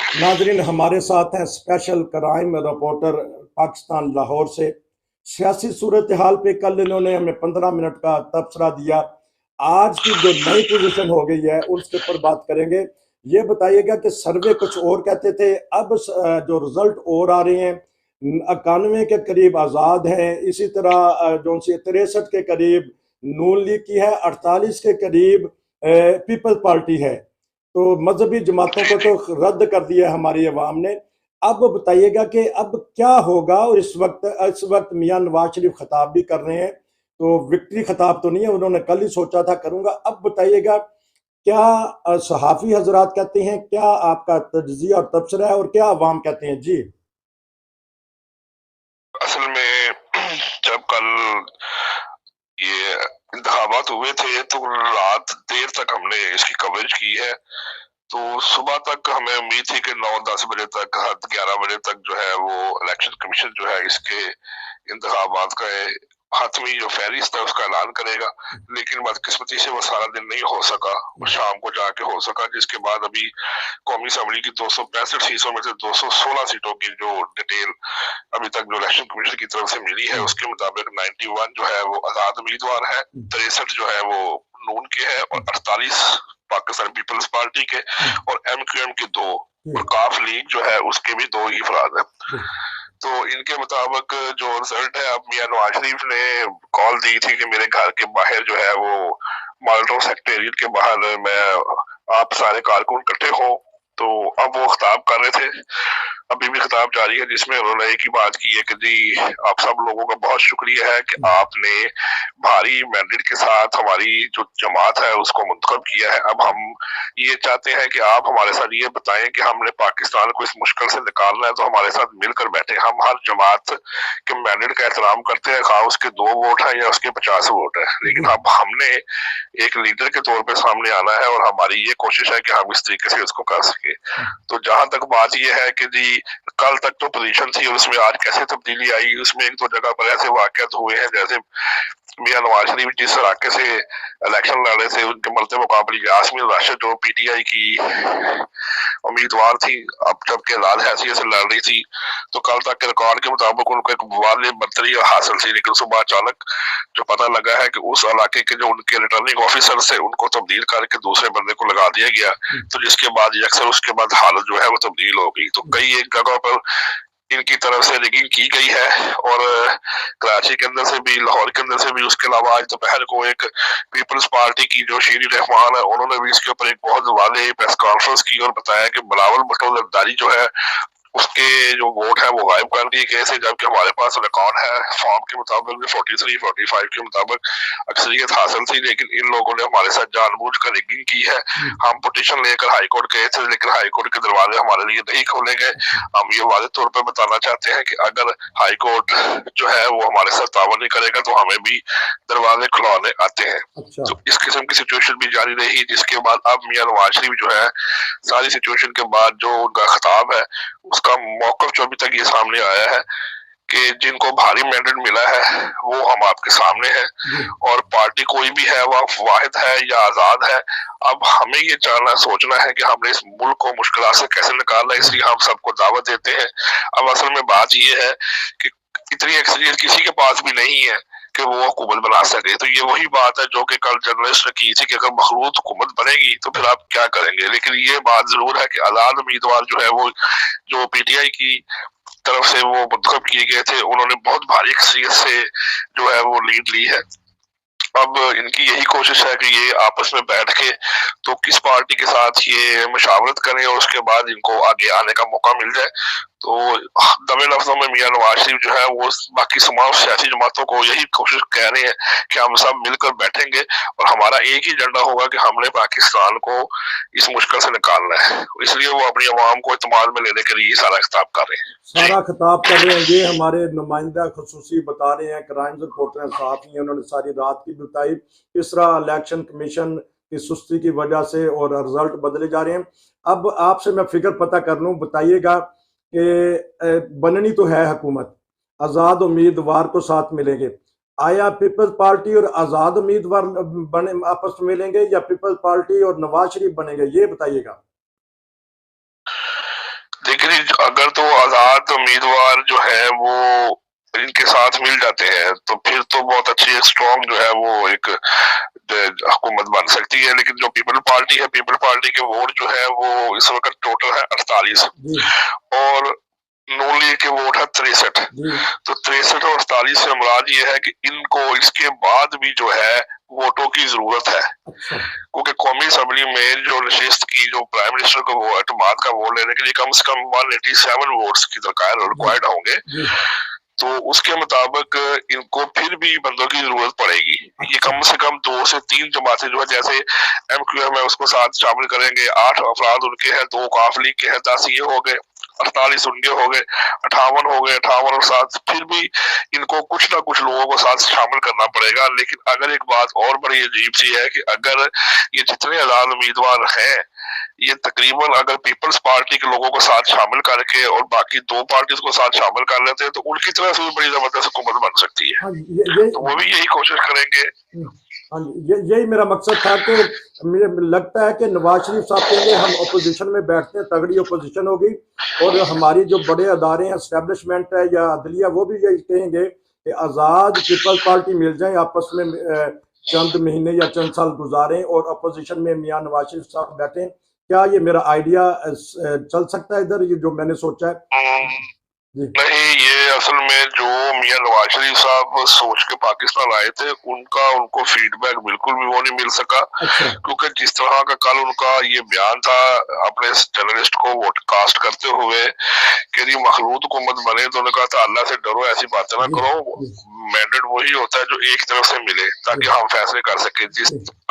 नाजरीन, हमारे साथ हैं special crime reporter Pakistan Lahore से। सियासी सूरत हाल पे कल इन्होंने हमें 15 मिनट का तबसरा दिया। आज की जो नई पोजीशन हो गई है उसके ऊपर बात करेंगे। ये बताइएगा कि सर्वे कुछ और कहते थे, अब जो रिजल्ट और आ रहे हैं 91 के करीब आज़ाद हैं, इसी तरह जो 63 के करीब नून लीग की है, 48 के करीब पीपल पार्टी है। तो मजहबी जमातों जी को जी। तो रद्द कर दिया हमारी अवाम ने। अब बताइएगा कि अब क्या होगा। और इस वक्त मियां नवाज शरीफ खिताब भी कर रहे हैं, तो विक्ट्री खिताब तो नहीं है, उन्होंने कल ही सोचा था करूंगा। अब बताइएगा क्या सहाफ़ी हजरात कहते हैं, क्या आपका तज्जिया और तबसरा है, और क्या अवाम कहते हैं जी। असल में जब कल ये इंतखाबात हुए थे तो रात देर तक हमने इसकी कवरेज की है। तो सुबह तक हमें उम्मीद थी कि 9-10 बजे तक, 11 बजे तक जो है वो इलेक्शन कमीशन जो है इसके इंतखाबात का हातमी जो फहरिस्त है उसका ऐलान करेगा। लेकिन बदकिस्मती से वो सारा दिन नहीं हो सका, वो शाम को जाके हो सका, जिसके बाद अभी कौमी असम्बली की 265 सीटों में से 216 सीटों की जो डिटेल अभी तक जो इलेक्शन कमीशन की तरफ से मिली है उसके मुताबिक 91 जो है वो आजाद उम्मीदवार है, 63 जो है वो नून के है और 48 पाकिस्तान पीपल्स पार्टी के और MQM के 2 और काफ लीग जो है उसके भी 2 ही अफराद है। तो इनके मुताबिक जो रिजल्ट है, अब मियां नवाज शरीफ ने कॉल दी थी कि मेरे घर के बाहर जो है वो माल्टो सेक्रेटेरिएट के बाहर मैं आप सारे कारकुन इकट्ठे हो। तो अब वो खिताब कर रहे थे, अभी भी खिताब जारी है, जिसमें उन्होंने एक ही बात की है कि जी आप सब लोगों का बहुत शुक्रिया है कि आपने भारी मैंडेट के साथ हमारी जो जमात है उसको मुंतखब किया है। अब हम ये चाहते हैं कि आप हमारे साथ ये बताएं कि हमने पाकिस्तान को इस मुश्किल से निकालना है, तो हमारे साथ मिलकर बैठे। हम हर जमात के मैंडेट का एहतराम करते हैं, खा उसके 2 वोट है या उसके 50 वोट है, लेकिन अब हमने एक लीडर के तौर पे सामने आना है और हमारी ये कोशिश है कि हम इस तरीके से उसको कर सके। तो जहां तक बात ये है कि जी कल तक तो पोजीशन थी और उसमें आज कैसे तब्दीली आई, उसमें एक दो जगह पर ऐसे वाकयात हुए हैं, जैसे मियां नवाज शरीफ जिस इलाके से इलेक्शन लड़ रहे थे उनके मलते मुकाबले यास्मीन राशिद जो PTI की उम्मीदवार थी, अब जबकि लाल हैसियत से लड़ रही थी, तो कल तक के रिकॉर्ड के मुताबिक उनको एक वाले बर्तरी हासिल थी। लेकिन सुबह अचानक जो पता लगा है कि उस इलाके के जो उनके रिटर्निंग ऑफिसर से उनको तब्दील करके दूसरे बंदे को लगा दिया गया, तो जिसके बाद अक्सर उसके बाद हालत जो है वो तब्दील हो गई। तो कई एक जगह पर इनकी तरफ से रिगिंग की गई है और कराची के अंदर से भी, लाहौर के अंदर से भी। उसके अलावा आज दोपहर को एक पीपल्स पार्टी की जो शीरी रहमान है उन्होंने भी इसके ऊपर एक बहुत वाले प्रेस कॉन्फ्रेंस की और बताया कि बिलावल भुट्टो जरदारी जो है उसके जो वोट है वो गायब कर दिए गए थे, जबकि हमारे पास रिकॉर्ड है फॉर्म के मुताबिक 43-45 के मुताबिक अक्सरियत हासिल थी। लेकिन इन लोगों ने हमारे साथ जानबूझकर रिगिंग की है। हम पिटीशन लेकर हाईकोर्ट गए थे, लेकिन हाईकोर्ट के दरवाजे हमारे लिए नहीं खोले गए। हम ये वादे तौर पर बताना चाहते हैं कि अगर हाईकोर्ट जो है वो हमारे साथ तावन नहीं करेगा तो हमें भी दरवाजे खुलवाने आते हैं। अच्छा। तो इस किस्म की सिचुएशन भी जारी रही, जिसके बाद अब मियां नवाज शरीफ जो है सारी सिचुएशन के बाद जो उनका खिताब है उसका मौकफ जो अभी तक ये सामने आया है कि जिनको भारी मैंडेट मिला है वो हम आपके सामने हैं और पार्टी कोई भी है वह वाहिद है या आजाद है। अब हमें ये जानना सोचना है कि हमने इस मुल्क को मुश्किल से कैसे निकालना है, इसलिए हम सबको दावत देते हैं। अब असल में बात ये है कि इतनी अक्सरियत किसी के पास भी नहीं है कि वो हुकूमत बना सके। तो ये वही बात है जो कि कल जर्नलिस्ट ने की थी कि अगर मखलूत हुकूमत बनेगी तो फिर आप क्या करेंगे। लेकिन ये बात जरूर है कि आजाद उम्मीदवार जो है वो जो PTI की तरफ से वो मुंतखब किए गए थे उन्होंने बहुत भारी अक्सरियत से जो है वो लीड ली है। अब इनकी यही कोशिश है कि ये आपस में बैठ के तो किस पार्टी के साथ ये मुशावरत करें और उसके बाद इनको आगे आने का मौका मिल जाए। तो दबे लफ्जों में मियां नवाज शरीफ जो है वो बाकी तमाम सियासी जमातों को यही कोशिश कह रहे हैं कि हम सब मिलकर बैठेंगे और हमारा एक ही एजेंडा होगा कि हमने पाकिस्तान को इस मुश्किल से निकालना है। इसलिए वो अपनी अवाम को इत्मीनान में लेने के लिए सारा खिताब कर रहे हैं। सारा खिताब कर रहे हैं। ये हमारे नुमाइंदा खसूसी बता रहे हैं, क्राइम रिपोर्टर हैं, साहफी हैं, उन्होंने सारी रात की बताई किस तरह इलेक्शन कमीशन की सुस्ती की वजह से और रिजल्ट बदले जा रहे हैं। अब आपसे मैं फिक्र पता कर लूँ, बताइएगा कि बननी तो है हुकूमत, आज़ाद उम्मीदवार को साथ मिलेंगे, आया पीपल्स पार्टी और आज़ाद उम्मीदवार बने आपस में मिलेंगे या पीपल्स पार्टी और नवाज शरीफ बनेंगे, ये बताइएगा। लेकिन अगर तो आजाद उम्मीदवार जो है वो इनके साथ मिल जाते हैं तो फिर तो बहुत अच्छी स्ट्रॉन्ग जो है वो एक हुकूमत बन सकती है। लेकिन जो पीपल पार्टी है, पीपल पार्टी के वोट जो है वो इस वक्त टोटल है 48 और नून लीग के वोट है 63। तो 63 और 48 से मुराद ये है कि इनको इसके बाद भी जो है वोटों की जरूरत है। क्योंकि कौमी असम्बली में जो नशिस्त की जो प्राइम मिनिस्टर को वो एतमाद का वोट लेने के लिए कम से कम 187 वोट्स की दरकार रिक्वायर्ड होंगे। तो उसके मुताबिक इनको फिर भी बंदों की जरूरत पड़ेगी। ये कम से कम 2 से 3 जमातें जो है, जैसे MQM है उसको साथ शामिल करेंगे, 8 अफराद उनके हैं, 2 काफ लीग के हैं, 10 ये हो गए, 48 उनके हो गए, 58 हो गए, 58 और 7 फिर भी इनको कुछ ना कुछ लोगों को साथ शामिल करना पड़ेगा। लेकिन अगर एक बात और बड़ी अजीब सी है कि अगर ये जितने आजाद उम्मीदवार हैं ये तकरीबन अगर पीपल्स पार्टी के लोगों को साथ शामिल करके और बाकी 2 पार्टीज को साथ शामिल कर लेते हैं तो उनकी तरफ से भी बड़ी जबरदस्त हुकूमत बन सकती है। तो वो भी यही कोशिश करेंगे। हाँ, यही मेरा मकसद था कि मुझे लगता है कि नवाज शरीफ साहब कहेंगे हम अपोजिशन में बैठते हैं, तगड़ी अपोजिशन होगी और हमारी जो बड़े अदारे हैं, एस्टेब्लिशमेंट है या अदलिया, वो भी यही कहेंगे कि आज़ाद पीपल्स पार्टी मिल जाए, आपस में चंद महीने या चंद साल गुजारें और अपोजिशन में मियां नवाज शरीफ साहब बैठें। क्या ये मेरा आइडिया चल सकता है इधर, ये जो मैंने सोचा है? नहीं, ये असल में जो मियां नवाज शरीफ साहब सोच के पाकिस्तान आए थे उनको फीडबैक बिल्कुल भी वो नहीं मिल सका। क्योंकि जिस तरह का कल उनका ये बयान था अपने जर्नलिस्ट को वोट कास्ट करते हुए कि जी मखलूत हुकूमत बने, तो उन्होंने कहा था अल्लाह से डरो, ऐसी बातें ना करो, मैंडेट वही होता है जो एक तरफ से मिले ताकि हम फैसले कर सके।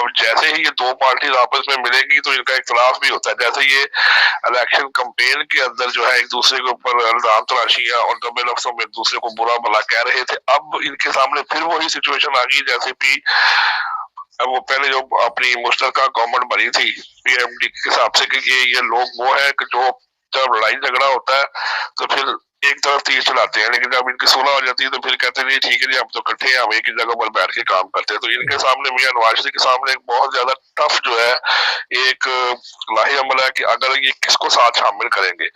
अब जैसे ही ये 2 पार्टी आपस में मिलेगी तो इनका इख्तलाफ भी होता है। जैसे ये इलेक्शन कैंपेन के अंदर जो है एक दूसरे के ऊपर इल्जाम तराशियां और दबे लफ्जों में एक दूसरे को बुरा भला कह रहे थे, अब इनके सामने फिर वही सिचुएशन आ गई जैसे भी अब वो पहले जो अपनी मुश्तरका गवर्नमेंट बनी थी PMD के हिसाब से कि ये लोग वो है कि जो जब लड़ाई झगड़ा होता है तो फिर एक तरफ तीर चलाते हैं, लेकिन जब इनकी सुलह हो जाती है तो फिर कहते हैं ठीक है जी हम तो इकट्ठे हैं, हम एक ही जगह पर बैठ के काम करते हैं। तो इनके सामने मियां नवाज शरीफ के सामने एक बहुत ज्यादा टफ जो है एक लाही अमल है कि अगर ये किसको साथ शामिल करेंगे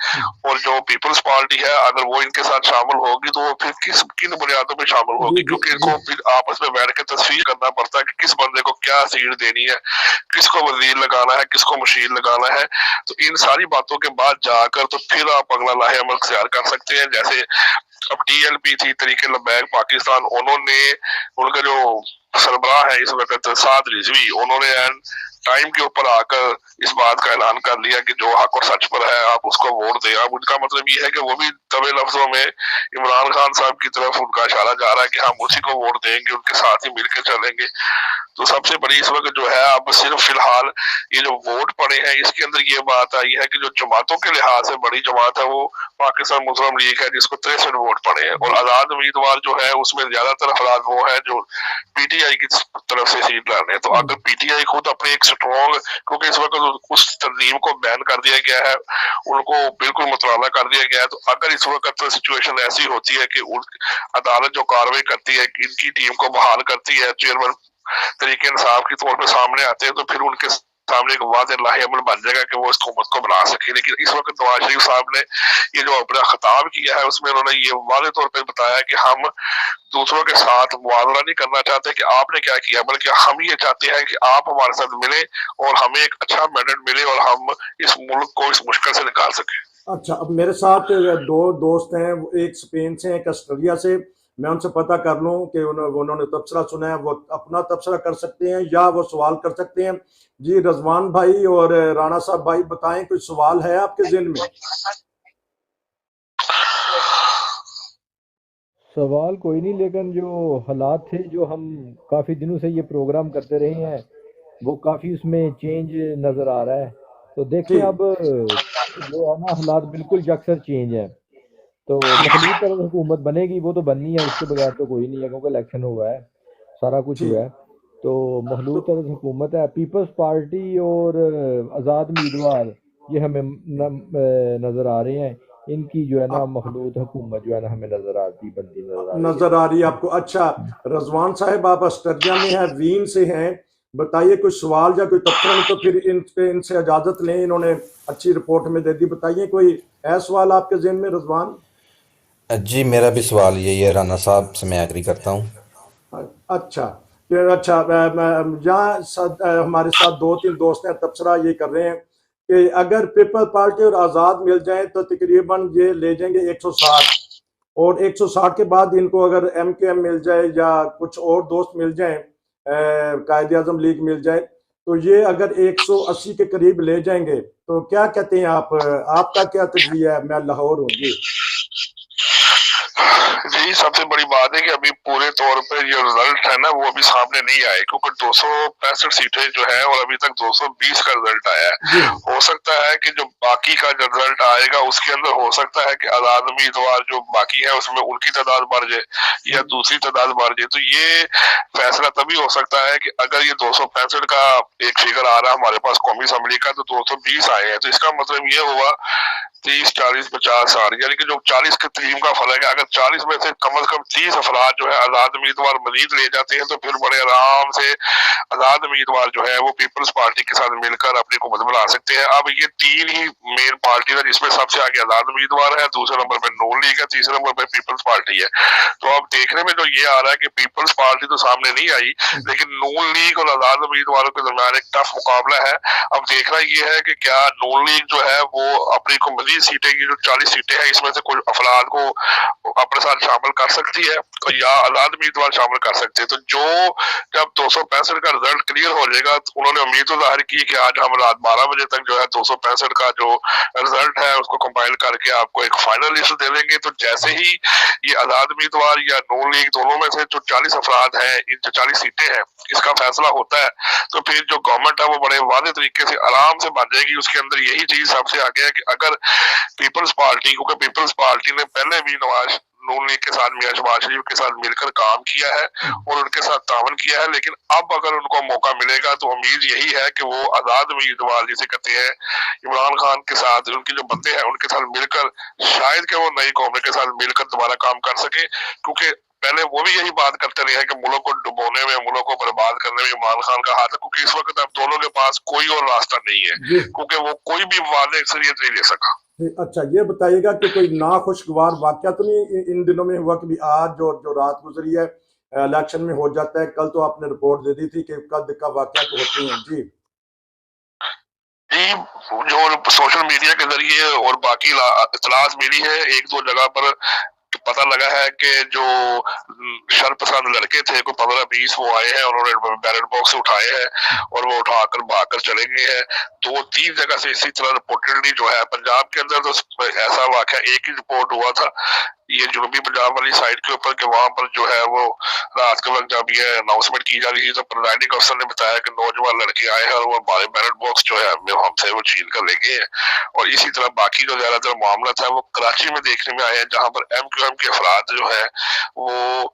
और जो पीपल्स पार्टी है अगर वो इनके साथ शामिल होगी तो वो फिर किन बुनियादों पर शामिल होगी, क्योंकि इनको फिर आपस में बैठ के तस्वीर करना पड़ता है कि किस बंदे को क्या सीट देनी है, किसको वजीर लगाना है, किसको मशीर लगाना है। तो इन सारी बातों के बाद जाकर तो फिर आप अगला लाहे अमल इख्तियार कर सकते हैं। जैसे अब TLP थी, तरीके लबैक पाकिस्तान, उन्होंने उनका जो सरबराह है इस वक्त साद रिजवी, उन्होंने टाइम के ऊपर आकर इस बात का ऐलान कर लिया कि जो हक और सच पर है आप उसको वोट दें। अब उनका मतलब ये है कि वो भी दबे लफ्जों में इमरान खान साहब की तरफ उनका इशारा जा रहा है कि हम उसी को वोट देंगे, उनके साथ ही मिलकर चलेंगे। तो सबसे बड़ी इस वक्त जो है अब सिर्फ फिलहाल ये जो वोट पड़े हैं इसके अंदर ये बात आई है कि जो जमातों के लिहाज से बड़ी जमात है वो पाकिस्तान मुस्लिम लीग है जिसको 63 वोट पड़े हैं और आजाद उम्मीदवार जो है उसमें ज्यादातर अफराद वो है जो PTI की तरफ से सीट ला रहे हैं। तो अगर PTI खुद अपने एक स्ट्रॉन्ग, क्योंकि इस वक्त उस तंजीम को बैन कर दिया गया है, उनको बिल्कुल मुतवाला कर दिया गया है, तो अगर इस वक्त सिचुएशन ऐसी होती है कि अदालत जो कार्रवाई करती है कि इनकी टीम को बहाल करती है, चेयरमैन तरीके इंसाफ के तौर पर सामने आते हैं, तो फिर उनके सामने एक वाज़ेह लाहे अमल बन जाएगा कि वो इस हुकूमत को बना सके। लेकिन इस वक्त नवाज शरीफ साहब ने ये जो अपना खिताब किया है उसमें उन्होंने ये वाज़ेह तौर पर बताया कि हम दूसरों के साथ मुआवजा नहीं करना चाहते कि आपने क्या किया, बल्कि हम ये चाहते हैं कि आप हमारे साथ मिले और हमें एक अच्छा मैंडेट मिले और हम इस मुल्क को इस मुश्किल से निकाल सके। अच्छा, अब मेरे साथ 2 दोस्त हैं, एक स्पेन से, एक ऑस्ट्रेलिया से। मैं उनसे पता कर लूं कि उन्होंने तबसरा सुना है, वो अपना तबसरा कर सकते हैं या वो सवाल कर सकते हैं। जी रजवान भाई और राणा साहब भाई बताएं, कोई सवाल है आपके ज़हन में? सवाल कोई नहीं, लेकिन जो हालात थे जो हम काफ़ी दिनों से ये प्रोग्राम करते रहे हैं वो काफ़ी उसमें चेंज नज़र आ रहा है। तो देखें अब जो है ना हालात बिल्कुल यकसर चेंज है। तो मखलूत तरफ हुकूमत बनेगी, वो तो बननी है, उसके बगैर तो कोई नहीं है, क्योंकि इलेक्शन हुआ है, सारा कुछ हुआ है। तो मखलूत तरफ हुकूमत है, पीपल्स पार्टी और आज़ाद उम्मीदवार ये हमें नज़र आ रहे हैं, इनकी जो है ना मखलूत हुकूमत जो है ना हमें नज़र आती बनती नज़र आ रही है आपको। अच्छा रजवान साहब, आप ऑस्ट्रेलिया में हैं, वीन से हैं, बताइए कोई सवाल या कोई तबसरा, नहीं तो फिर इनसे इजाजत लें, इन्होंने अच्छी रिपोर्ट में दे दी। बताइए कोई है सवाल आपके जहन में रजवान? जी मेरा भी सवाल यही है राना साहब से, मैं एग्री करता हूँ। अच्छा, फिर अच्छा, यहाँ हमारे साथ दो तीन दोस्त हैं, तबसरा ये कर रहे हैं कि अगर पीपल पार्टी और आज़ाद मिल जाए तो तकरीबन ये ले जाएंगे 160, और 160 के बाद इनको अगर MKM मिल जाए या कुछ और दोस्त मिल जाए, कायदे आजम लीग मिल जाए, तो ये अगर 180 के करीब ले जाएंगे। तो क्या कहते हैं आप, आपका क्या तजविया है? मैं लाहौर हूँ जी। जी, सबसे बड़ी बात है कि अभी पूरे तौर पे जो रिजल्ट है ना वो अभी सामने नहीं आए, क्योंकि 265 सीटें जो है और अभी तक 220 का रिजल्ट आया है। हो सकता है कि जो बाकी का जो रिजल्ट आएगा उसके अंदर हो सकता है कि आजाद उम्मीदवार जो बाकी है उसमें उनकी तादाद बढ़ जाए या दूसरी तादाद बढ़ जाए। तो ये फैसला तभी हो सकता है कि अगर ये 265 का एक फिगर आ रहा है हमारे पास कौमी असम्बली का, तो 220 आए हैं, तो इसका मतलब ये हुआ 30, 40, 50, 60, यानी कि जो 40 के टीम का फर्क है, अगर 40 में से कम 30 अफराद जो है आजाद उम्मीदवार मजीद ले जाते हैं तो फिर बड़े आराम से आजाद उम्मीदवार जो है वो पीपल्स पार्टी के साथ मिलकर अपनी हुकूमत बना सकते हैं। अब ये तीन ही मेन पार्टी है जिसमें सबसे आगे आजाद उम्मीदवार है, दूसरे नंबर पे नून लीग है, तीसरे नंबर पे पीपल्स पार्टी है। तो अब देखने में जो ये आ रहा है कि पीपल्स पार्टी तो सामने नहीं आई, लेकिन नून लीग और आजाद उम्मीदवारों के दरमियान एक टफ मुकाबला है। अब देखना ये है कि क्या नून लीग जो है वो अपनी को मजीद सीटें की जो 40 सीटें हैं इसमें से कुछ अफराद को अपने साथ शामिल कर सकती है और या आजाद उम्मीदवार शामिल कर सकते हैं। तो जो जब 265 का रिजल्ट क्लियर हो जाएगा तो उन्होंने उम्मीद तो जाहिर की कि आज हम रात 12 बजे तक जो है 265 का जो रिजल्ट है उसको कंपाइल करके आपको एक फाइनल लिस्ट दे देंगे। तो जैसे ही ये आजाद उम्मीदवार या नून लीग दोनों में से जो 40 अफराद हैं, इन जो 40 सीटें हैं, इसका फैसला होता है तो फिर जो गवर्नमेंट है वो बड़े वादे तरीके से आराम से बन जाएगी। उसके अंदर यही चीज सबसे आगे है कि अगर पीपल्स पार्टी, क्योंकि पीपल्स पार्टी ने पहले भी नवाज नून लीग के साथ मियां शहबाज शरीफ के साथ मिलकर काम किया है और उनके साथ तावन किया है, लेकिन अब अगर उनको मौका मिलेगा तो उम्मीद यही है कि वो आजाद उम्मीदवार जिसे कहते हैं इमरान खान के साथ उनके जो बंदे हैं उनके साथ मिलकर शायद कि वो नई कौम के साथ मिलकर दोबारा काम कर सके। क्योंकि पहले वो भी यही बात करते रहे हैं कि मुल्क को डुबोने में, मुल्क को बर्बाद करने में इमरान खान का हाथ है, क्योंकि इस वक्त अब दोनों के पास कोई और रास्ता नहीं है, क्योंकि वो कोई भी वादे अक्सरियत नहीं ले सका। अच्छा, ये बताइएगा कि कोई नाखुशगवार वाकया तो नहीं इन दिनों में हुआ कि भी आज जो रात गुजरी है इलेक्शन में हो जाता है? कल तो आपने रिपोर्ट दे दी थी कि कद का वाकया तो होते हैं जी। जी, जो सोशल मीडिया के जरिए और बाकी इतलात मिली है, एक दो जगह पर पता लगा है कि जो शरपसंद लड़के थे कोई 15-20 वो आए हैं, उन्होंने बैलेट बॉक्स उठाए हैं और वो उठाकर भागकर चले गए हैं। 2-3 जगह से इसी तरह रिपोर्टेडली जो है पंजाब के अंदर तो ऐसा वाकया एक ही रिपोर्ट हुआ था, ये जनूबी पंजाब वाली साइड के ऊपर, कि वहां पर जो है वो रात के वक्त जब ये अनाउंसमेंट की जा रही थी तो प्रिजाइडिंग अफसर ने बताया कि नौजवान लड़के आए हैं और वो हमारे बैलेट बॉक्स जो है हमसे वो छीन कर ले गए हैं। और इसी तरह बाकी जो ज्यादातर मामला था वो कराची में देखने में आया है, जहां पर MQM के अफराद जो है वो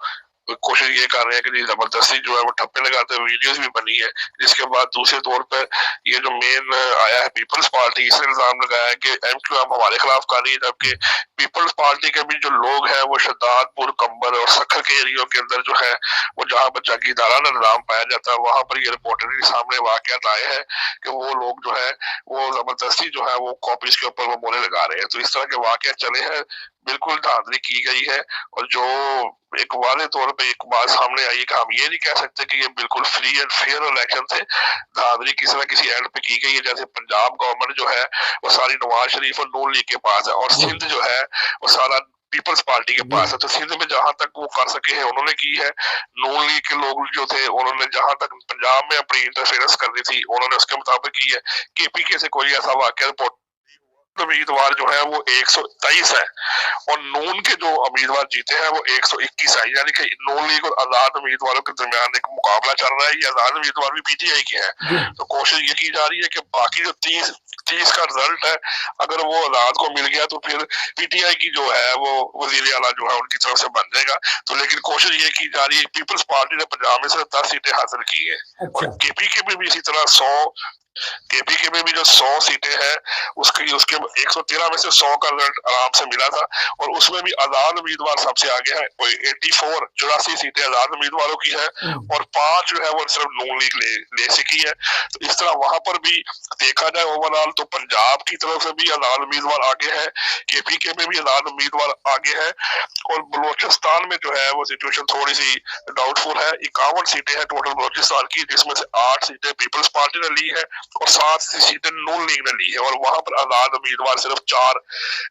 कोशिश ये कर रहे हैं कि जबरदस्ती जो है वो ठप्पे लगाते हुए वीडियोस भी बनी है। जिसके बाद दूसरे तौर पर ये जो मेन आया है पीपल्स पार्टी, इसने इल्जाम लगाया है कि MQM हमारे खिलाफ कर रही है, जबकि पीपल्स पार्टी के भी जो लोग हैं वो शहजादपुर, कंबर और सखर के एरियो के अंदर जो है वो जहाँ पर जागीरदाराना निजाम पाया जाता है वहां पर ये रिपोर्टरी सामने वाकयात आए हैं कि वो लोग जो है वो जबरदस्ती जो है वो कॉपीज के ऊपर वो बोले लगा रहे हैं। तो इस तरह के वाकयात चले हैं, बिल्कुल धांधली की गई है। और जो एक वादे तौर पे एक बात सामने आई है कि हम ये नहीं कह सकते कि ये बिल्कुल फ्री एंड फेयर इलेक्शन थे, धांधली किसी न किसी एंड पे की गई है। जैसे पंजाब गवर्नमेंट जो है वो सारी नवाज शरीफ और नून लीग के पास है और सिंध जो है वो सारा पीपल्स पार्टी के पास है। तो सिंध में जहां तक वो कर सके हैं उन्होंने की है। नून लीग के लोग जो थे उन्होंने जहां तक पंजाब में अपनी इंटरफेरेंस करनी थी उन्होंने उसके मुताबिक की है। KPK से कोई ऐसा वाकया रिपोर्ट उम्मीदवार जो है वो 123 है और नून के जो उम्मीदवार जीते हैं वो 121 है, यानी कि नून लीग और आजाद उम्मीदवारों के दरमियान एक मुकाबला चल रहा है। ये आजाद उम्मीदवार भी PTI के हैं। तो कोशिश ये की जा रही है कि बाकी जो 30 का रिजल्ट है अगर वो आजाद को मिल गया तो फिर PTI की जो है वो वजीर आला जो है उनकी तरफ से बन जाएगा। तो लेकिन कोशिश ये की जा रही है, पीपल्स पार्टी ने पंजाब में से 10 सीटें हासिल की है और KPK में भी इसी तरह 100 केपीके में भी जो 100 सीटें हैं उसके 113 में से 100 का रिजल्ट आराम से मिला था, और उसमें भी आजाद उम्मीदवार सबसे आगे है। 84 सीटें आजाद उम्मीदवारों की है, और 5 जो है वो सिर्फ नून लीग ले सकी है। तो इस तरह वहां पर भी देखा जाए ओवरऑल तो पंजाब की तरफ से भी आजाद उम्मीदवार आगे है, केपीके में भी आजाद उम्मीदवार आगे है, और बलोचिस्तान में जो है वो सिचुएशन थोड़ी सी डाउटफुल है। 51 सीटें हैं टोटल बलोचिस्तान की, जिसमें से 8 सीटें पीपल्स पार्टी ने ली है और 7 सीटें नून लीग ने ली है, और वहां पर आजाद उम्मीदवार सिर्फ 4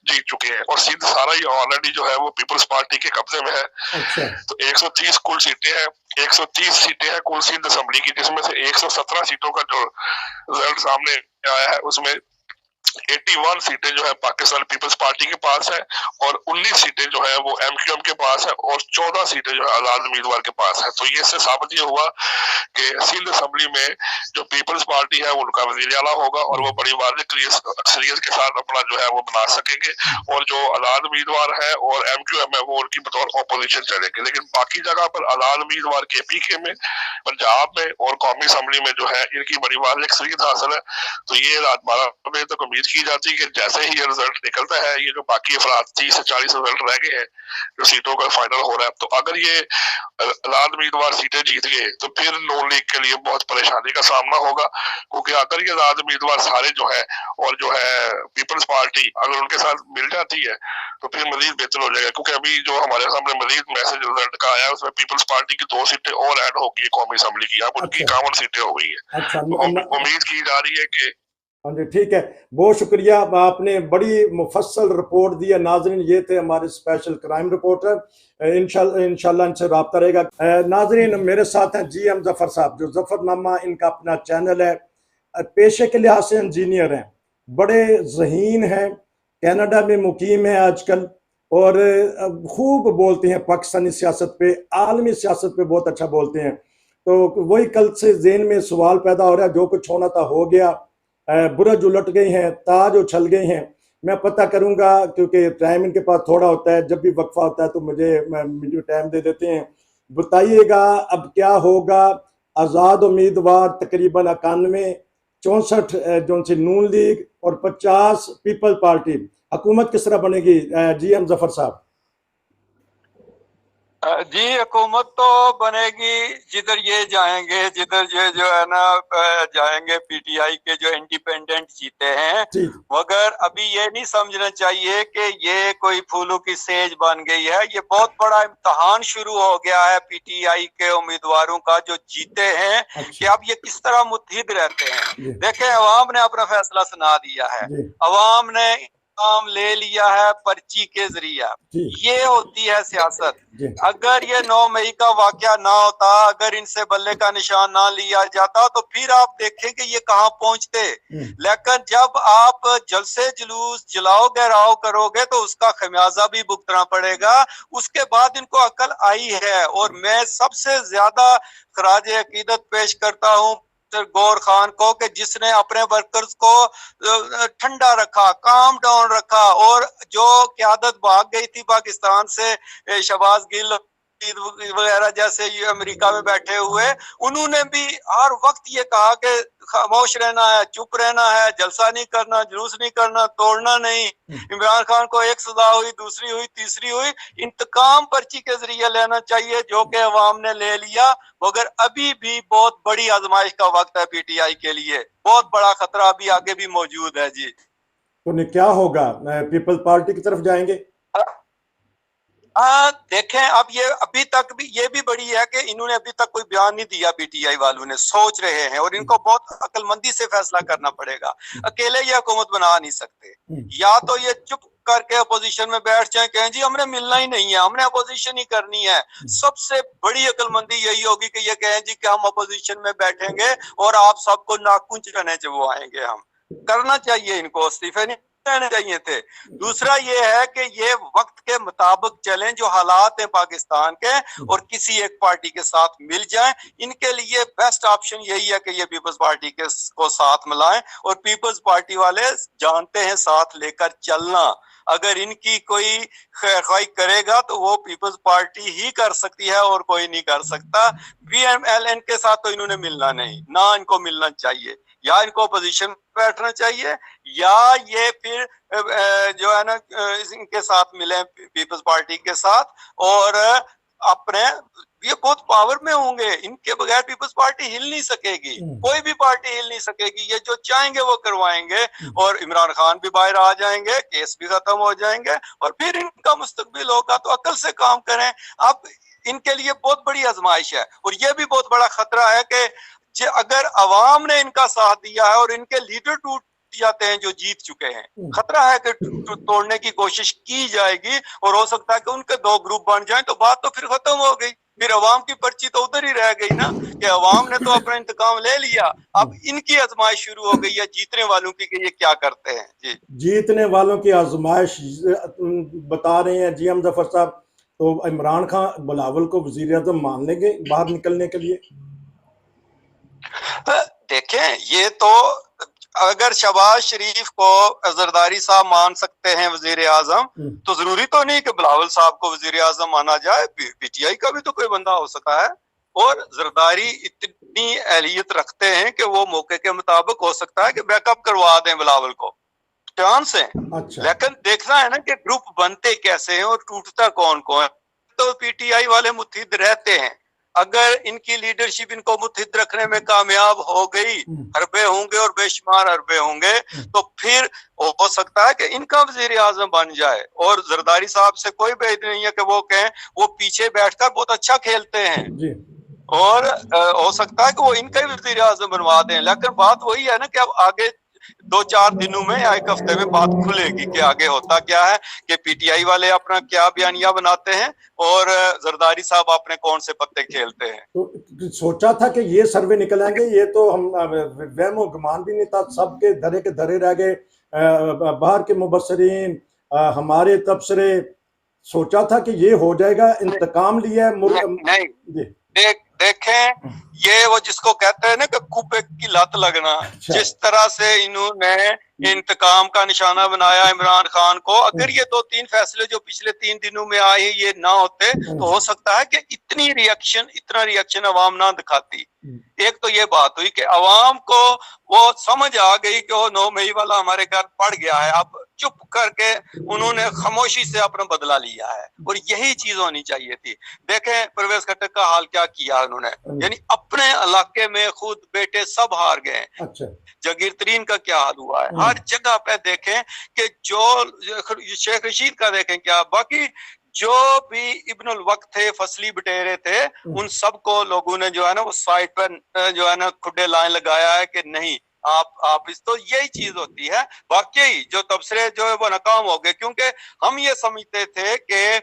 जीत चुके हैं, और सिंध सारा ही ऑलरेडी जो है वो पीपल्स पार्टी के कब्जे में है। अच्छा। तो 130 कुल सीटें हैं, 130 सीटें हैं कुल सिंध असेंबली की, जिसमें से 117 सीटों का जो रिजल्ट सामने आया है उसमें 81 सीटें जो है पाकिस्तान पीपल्स पार्टी के पास है, और 19 सीटें जो है वो एमक्यूएम के पास है, और 14 सीटें जो है आजाद उम्मीदवार के पास है। तो ये इससे साबित ये हुआ कि सिंध असेंबली में जो पीपल्स पार्टी है उनका वजीर आला होगा, और वो बड़ी वाज़ेह अक्सरियत के साथ अपना जो है वो बना सकेंगे, और जो आजाद उम्मीदवार है और एमक्यूएम है वो उनकी बतौर ऑपोजिशन चलेंगे। लेकिन बाकी जगह पर आजाद उम्मीदवार केपीके में, पंजाब में और कौमी असेंबली में जो है इनकी बड़ी वाज़ेह अक्सरियत हासिल है। तो ये रात 12 बजे तक उम्मीद की जाती है कि जैसे ही ये रिजल्ट निकलता है, ये जो बाकी अफराद 30 से 40 रिजल्ट रह गए हैं जो सीटों का फाइनल हो रहा है, तो अगर ये आजाद उम्मीदवार सीटें जीत गए तो फिर नून लीग के लिए बहुत परेशानी का सामना होगा, क्योंकि अगर ये आजाद उम्मीदवार सारे जो है और जो है पीपल्स पार्टी अगर उनके साथ मिल जाती है तो फिर मजीद बेहतर हो जाएगा। क्योंकि अभी जो हमारे सामने मजीद मैसेज रिजल्ट का आया है उसमें पीपल्स पार्टी की 2 सीटें और ऐड होगी कौमी असेंबली की, अब उनकी 51 सीटें हो गई है। अच्छा। तो उम्मीद की जा रही है कि हाँ जी, ठीक है, बहुत शुक्रिया, आपने बड़ी मुफस्सल रिपोर्ट दी है। नाजरीन, ये थे हमारे स्पेशल क्राइम रिपोर्टर, इंशाल्लाह इनसे रब्ता रहेगा। नाजरीन, मेरे साथ हैं GM जफर साहब, जो जफरनामा इनका अपना चैनल है। पेशे के लिहाज से इंजीनियर हैं, बड़े ज़हीन हैं, कनाडा में मुकीम है आजकल, और खूब बोलते हैं पाकिस्तानी सियासत पे, आलमी सियासत पे बहुत अच्छा बोलते हैं। तो वही कल से ज़हन में सवाल पैदा हो रहा है, जो कुछ होना था हो गया, बुरज उलट गए हैं, ताज उछल गए हैं। मैं पता करूंगा, क्योंकि टाइम इनके पास थोड़ा होता है, जब भी वक्फा होता है तो मुझे टाइम दे देते हैं। बताइएगा अब क्या होगा। आज़ाद उम्मीदवार तकरीबन 91, 64 जो सी नून लीग और 50 पीपल पार्टी। हुकूमत किस तरह बनेगी GM जफर साहब? जी, हुकूमत तो बनेगी जिधर ये जाएंगे, जिधर ये जो है ना जाएंगे पीटीआई के जो इंडिपेंडेंट जीते हैं, मगर अभी ये नहीं समझना चाहिए कि ये कोई फूलों की सेज बन गई है। ये बहुत बड़ा इम्तहान शुरू हो गया है पीटीआई के उम्मीदवारों का जो जीते हैं, कि अब ये किस तरह मुत्तहिद रहते हैं। देखें, अवाम ने अपना फैसला सुना दिया है, अवाम ने काम ले लिया है पर्ची के जरिया। ये होती है सियासत। अगर ये 9 मई का वाकया ना होता, अगर इनसे बल्ले का निशान ना लिया जाता, तो फिर आप देखेंगे ये कहाँ पहुंचते। लेकिन जब आप जलसे जुलूस जलाओ गहराओ करोगे तो उसका खमियाजा भी भुगतना पड़ेगा। उसके बाद इनको अकल आई है, और मैं सबसे ज्यादा खराज अकीदत पेश करता हूँ गौर खान को, कि जिसने अपने वर्कर्स को ठंडा रखा, काम डाउन रखा, और जो क़यादत भाग गई थी पाकिस्तान से, शहबाज गिल वगैरह जैसे ये अमेरिका में बैठे हुए, उन्होंने भी हर वक्त ये कहा कि खामोश रहना है, चुप रहना है, जलसा नहीं करना, जुलूस नहीं करना, तोड़ना नहीं। इमरान खान को एक सजा हुई, दूसरी हुई, तीसरी हुई। इंतकाम पर्ची के जरिए लेना चाहिए, जो कि अवाम ने ले लिया, मगर अभी भी बहुत बड़ी आजमाइश का वक्त है पीटीआई के लिए। बहुत बड़ा खतरा अभी आगे भी मौजूद है। जी, तो क्या होगा, पीपल पार्टी की तरफ जाएंगे? देखें, अब ये अभी तक भी ये भी बड़ी है कि इन्होंने अभी तक कोई बयान नहीं दिया। पीटीआई वालों ने सोच रहे हैं, और इनको बहुत अक्लमंदी से फैसला करना पड़ेगा। अकेले ये हुकूमत बना नहीं सकते। या तो ये चुप करके अपोजिशन में बैठ जाए, कहें जी हमने मिलना ही नहीं है, हमने अपोजिशन ही करनी है। सबसे बड़ी अक्लमंदी यही होगी कि ये कहें जी कि हम अपोजिशन में बैठेंगे और आप सबको नाखून चुराने चबवाएंगे। हम करना चाहिए, इनको इस्तीफे नहीं रहने चाहिए थे। दूसरा ये है कि ये वक्त के मुताबिक चलें, जो हालात हैं पाकिस्तान के, और किसी एक पार्टी के साथ मिल जाएं। इनके लिए बेस्ट ऑप्शन यही है कि ये पीपल्स पार्टी को साथ मिलाएं, और पीपल्स पार्टी वाले जानते हैं साथ लेकर चलना। अगर इनकी कोई खैरख्वाही करेगा तो वो पीपल्स पार्टी ही कर सकती है और कोई नहीं कर सकता। VMLN के साथ तो इन्होंने मिलना नहीं, ना इनको मिलना चाहिए, या इनको अपोजिशन में बैठना चाहिए, या ये फिर जो है ना इनके साथ मिले पीपल्स पार्टी के साथ, और अपने ये बहुत पावर में होंगे, इनके बगैर पीपल्स पार्टी हिल नहीं सकेगी, कोई भी पार्टी हिल नहीं सकेगी, ये जो चाहेंगे वो करवाएंगे, और इमरान खान भी बाहर आ जाएंगे, केस भी खत्म हो जाएंगे, और फिर इनका मुस्तकबिल होगा। तो अकल से काम करें। अब इनके लिए बहुत बड़ी आजमाइश है, और ये भी बहुत बड़ा खतरा है कि अगर अवाम ने इनका साथ दिया है और इनके लीडर टूट जाते हैं जो जीत चुके हैं, खतरा है कि तोड़ने की कोशिश की जाएगी, और हो सकता है कि उनके दो ग्रुप बन जाएं, तो बात तो फिर खत्म हो गई, फिर अवाम की पर्ची तो उधर ही रह गई ना, कि अवाम ने तो अपना इंतकाम ले लिया, अब इनकी आजमाइश शुरू हो गई है जीतने वालों की कि ये क्या करते हैं। जी, जीतने वालों की आजमाइश बता रहे हैं जी हम जफर साहब। तो इमरान खान बिलावल को वजीर आजम मान लेंगे बाहर निकलने के लिए? देखें, ये तो अगर शहबाज शरीफ को जरदारी साहब मान सकते हैं वजीर आजम, तो जरूरी तो नहीं कि बिलावल साहब को वजीर आजम माना जाए। PTI का भी तो कोई बंदा हो सकता है, और जरदारी इतनी अहलियत रखते हैं कि वो मौके के मुताबिक हो सकता है कि बैकअप करवा दें बिलावल को, चांस है। अच्छा। लेकिन देखना है ना कि ग्रुप बनते कैसे हैं और टूटता कौन कौन है। तो PTI वाले मुत्हिद रहते हैं, अगर इनकी लीडरशिप इनको मुत्हिद रखने में कामयाब हो गई, अरबे होंगे और बेशुमार अरबे होंगे, तो फिर हो सकता है कि इनका वजीर आजम बन जाए। और जरदारी साहब से कोई बेद नहीं है कि वो कहें वो पीछे बैठकर बहुत अच्छा खेलते हैं जी। और हो सकता है कि वो इनका ही वजीर आजम बनवा दें। लेकिन बात वही है ना कि अब आगे 2-4 दिनों में या एक हफ्ते में बात खुलेगी कि आगे होता क्या है, कि PTI वाले अपना क्या बयानिया बनाते हैं और जरदारी साहब अपने कौन से पत्ते खेलते हैं। तो सोचा था कि ये सर्वे निकल आएंगे, ये तो हम वहमो गुमान भी नहीं था, सबके धरे के धरे रह गए। बाहर के मुबस्सरीन, हमारे तबसरे, सोचा था कि ये हो जाएगा, इंतकाम लिया नहीं। देखें, ये वो जिसको कहते हैं ना कि कुब्बे की लत लगना, जिस तरह से इन्होंने इंतकाम का निशाना बनाया इमरान खान को, अगर ये 2-3 फैसले जो पिछले 3 दिनों में आए ये ना होते तो हो सकता है कि इतना रिएक्शन अवाम ना दिखाती। एक तो ये बात हुई कि अवाम को वो समझ आ गई कि वो 9 मई वाला हमारे घर पड़ गया है, अब चुप करके उन्होंने खामोशी से अपना बदला लिया है, और यही चीज होनी चाहिए थी। देखें परवेज खट्टक का हाल क्या किया उन्होंने, यानी अपने इलाके में खुद बेटे सब हार गए। अच्छा। जगीर का क्या हाल हुआ है, हर जगह पे देखें कि जो शेख रशीद का देखें क्या, बाकी जो भी इब्नुल वक्त थे, फसली बटेरे थे, उन सबको लोगों ने जो है ना वो साइड पर जो है ना खुडे लाइन लगाया है कि नहीं आप इस, तो यही चीज होती है। वाकई जो तबसरे जो है वो नाकाम हो गए, क्योंकि हम ये समझते थे कि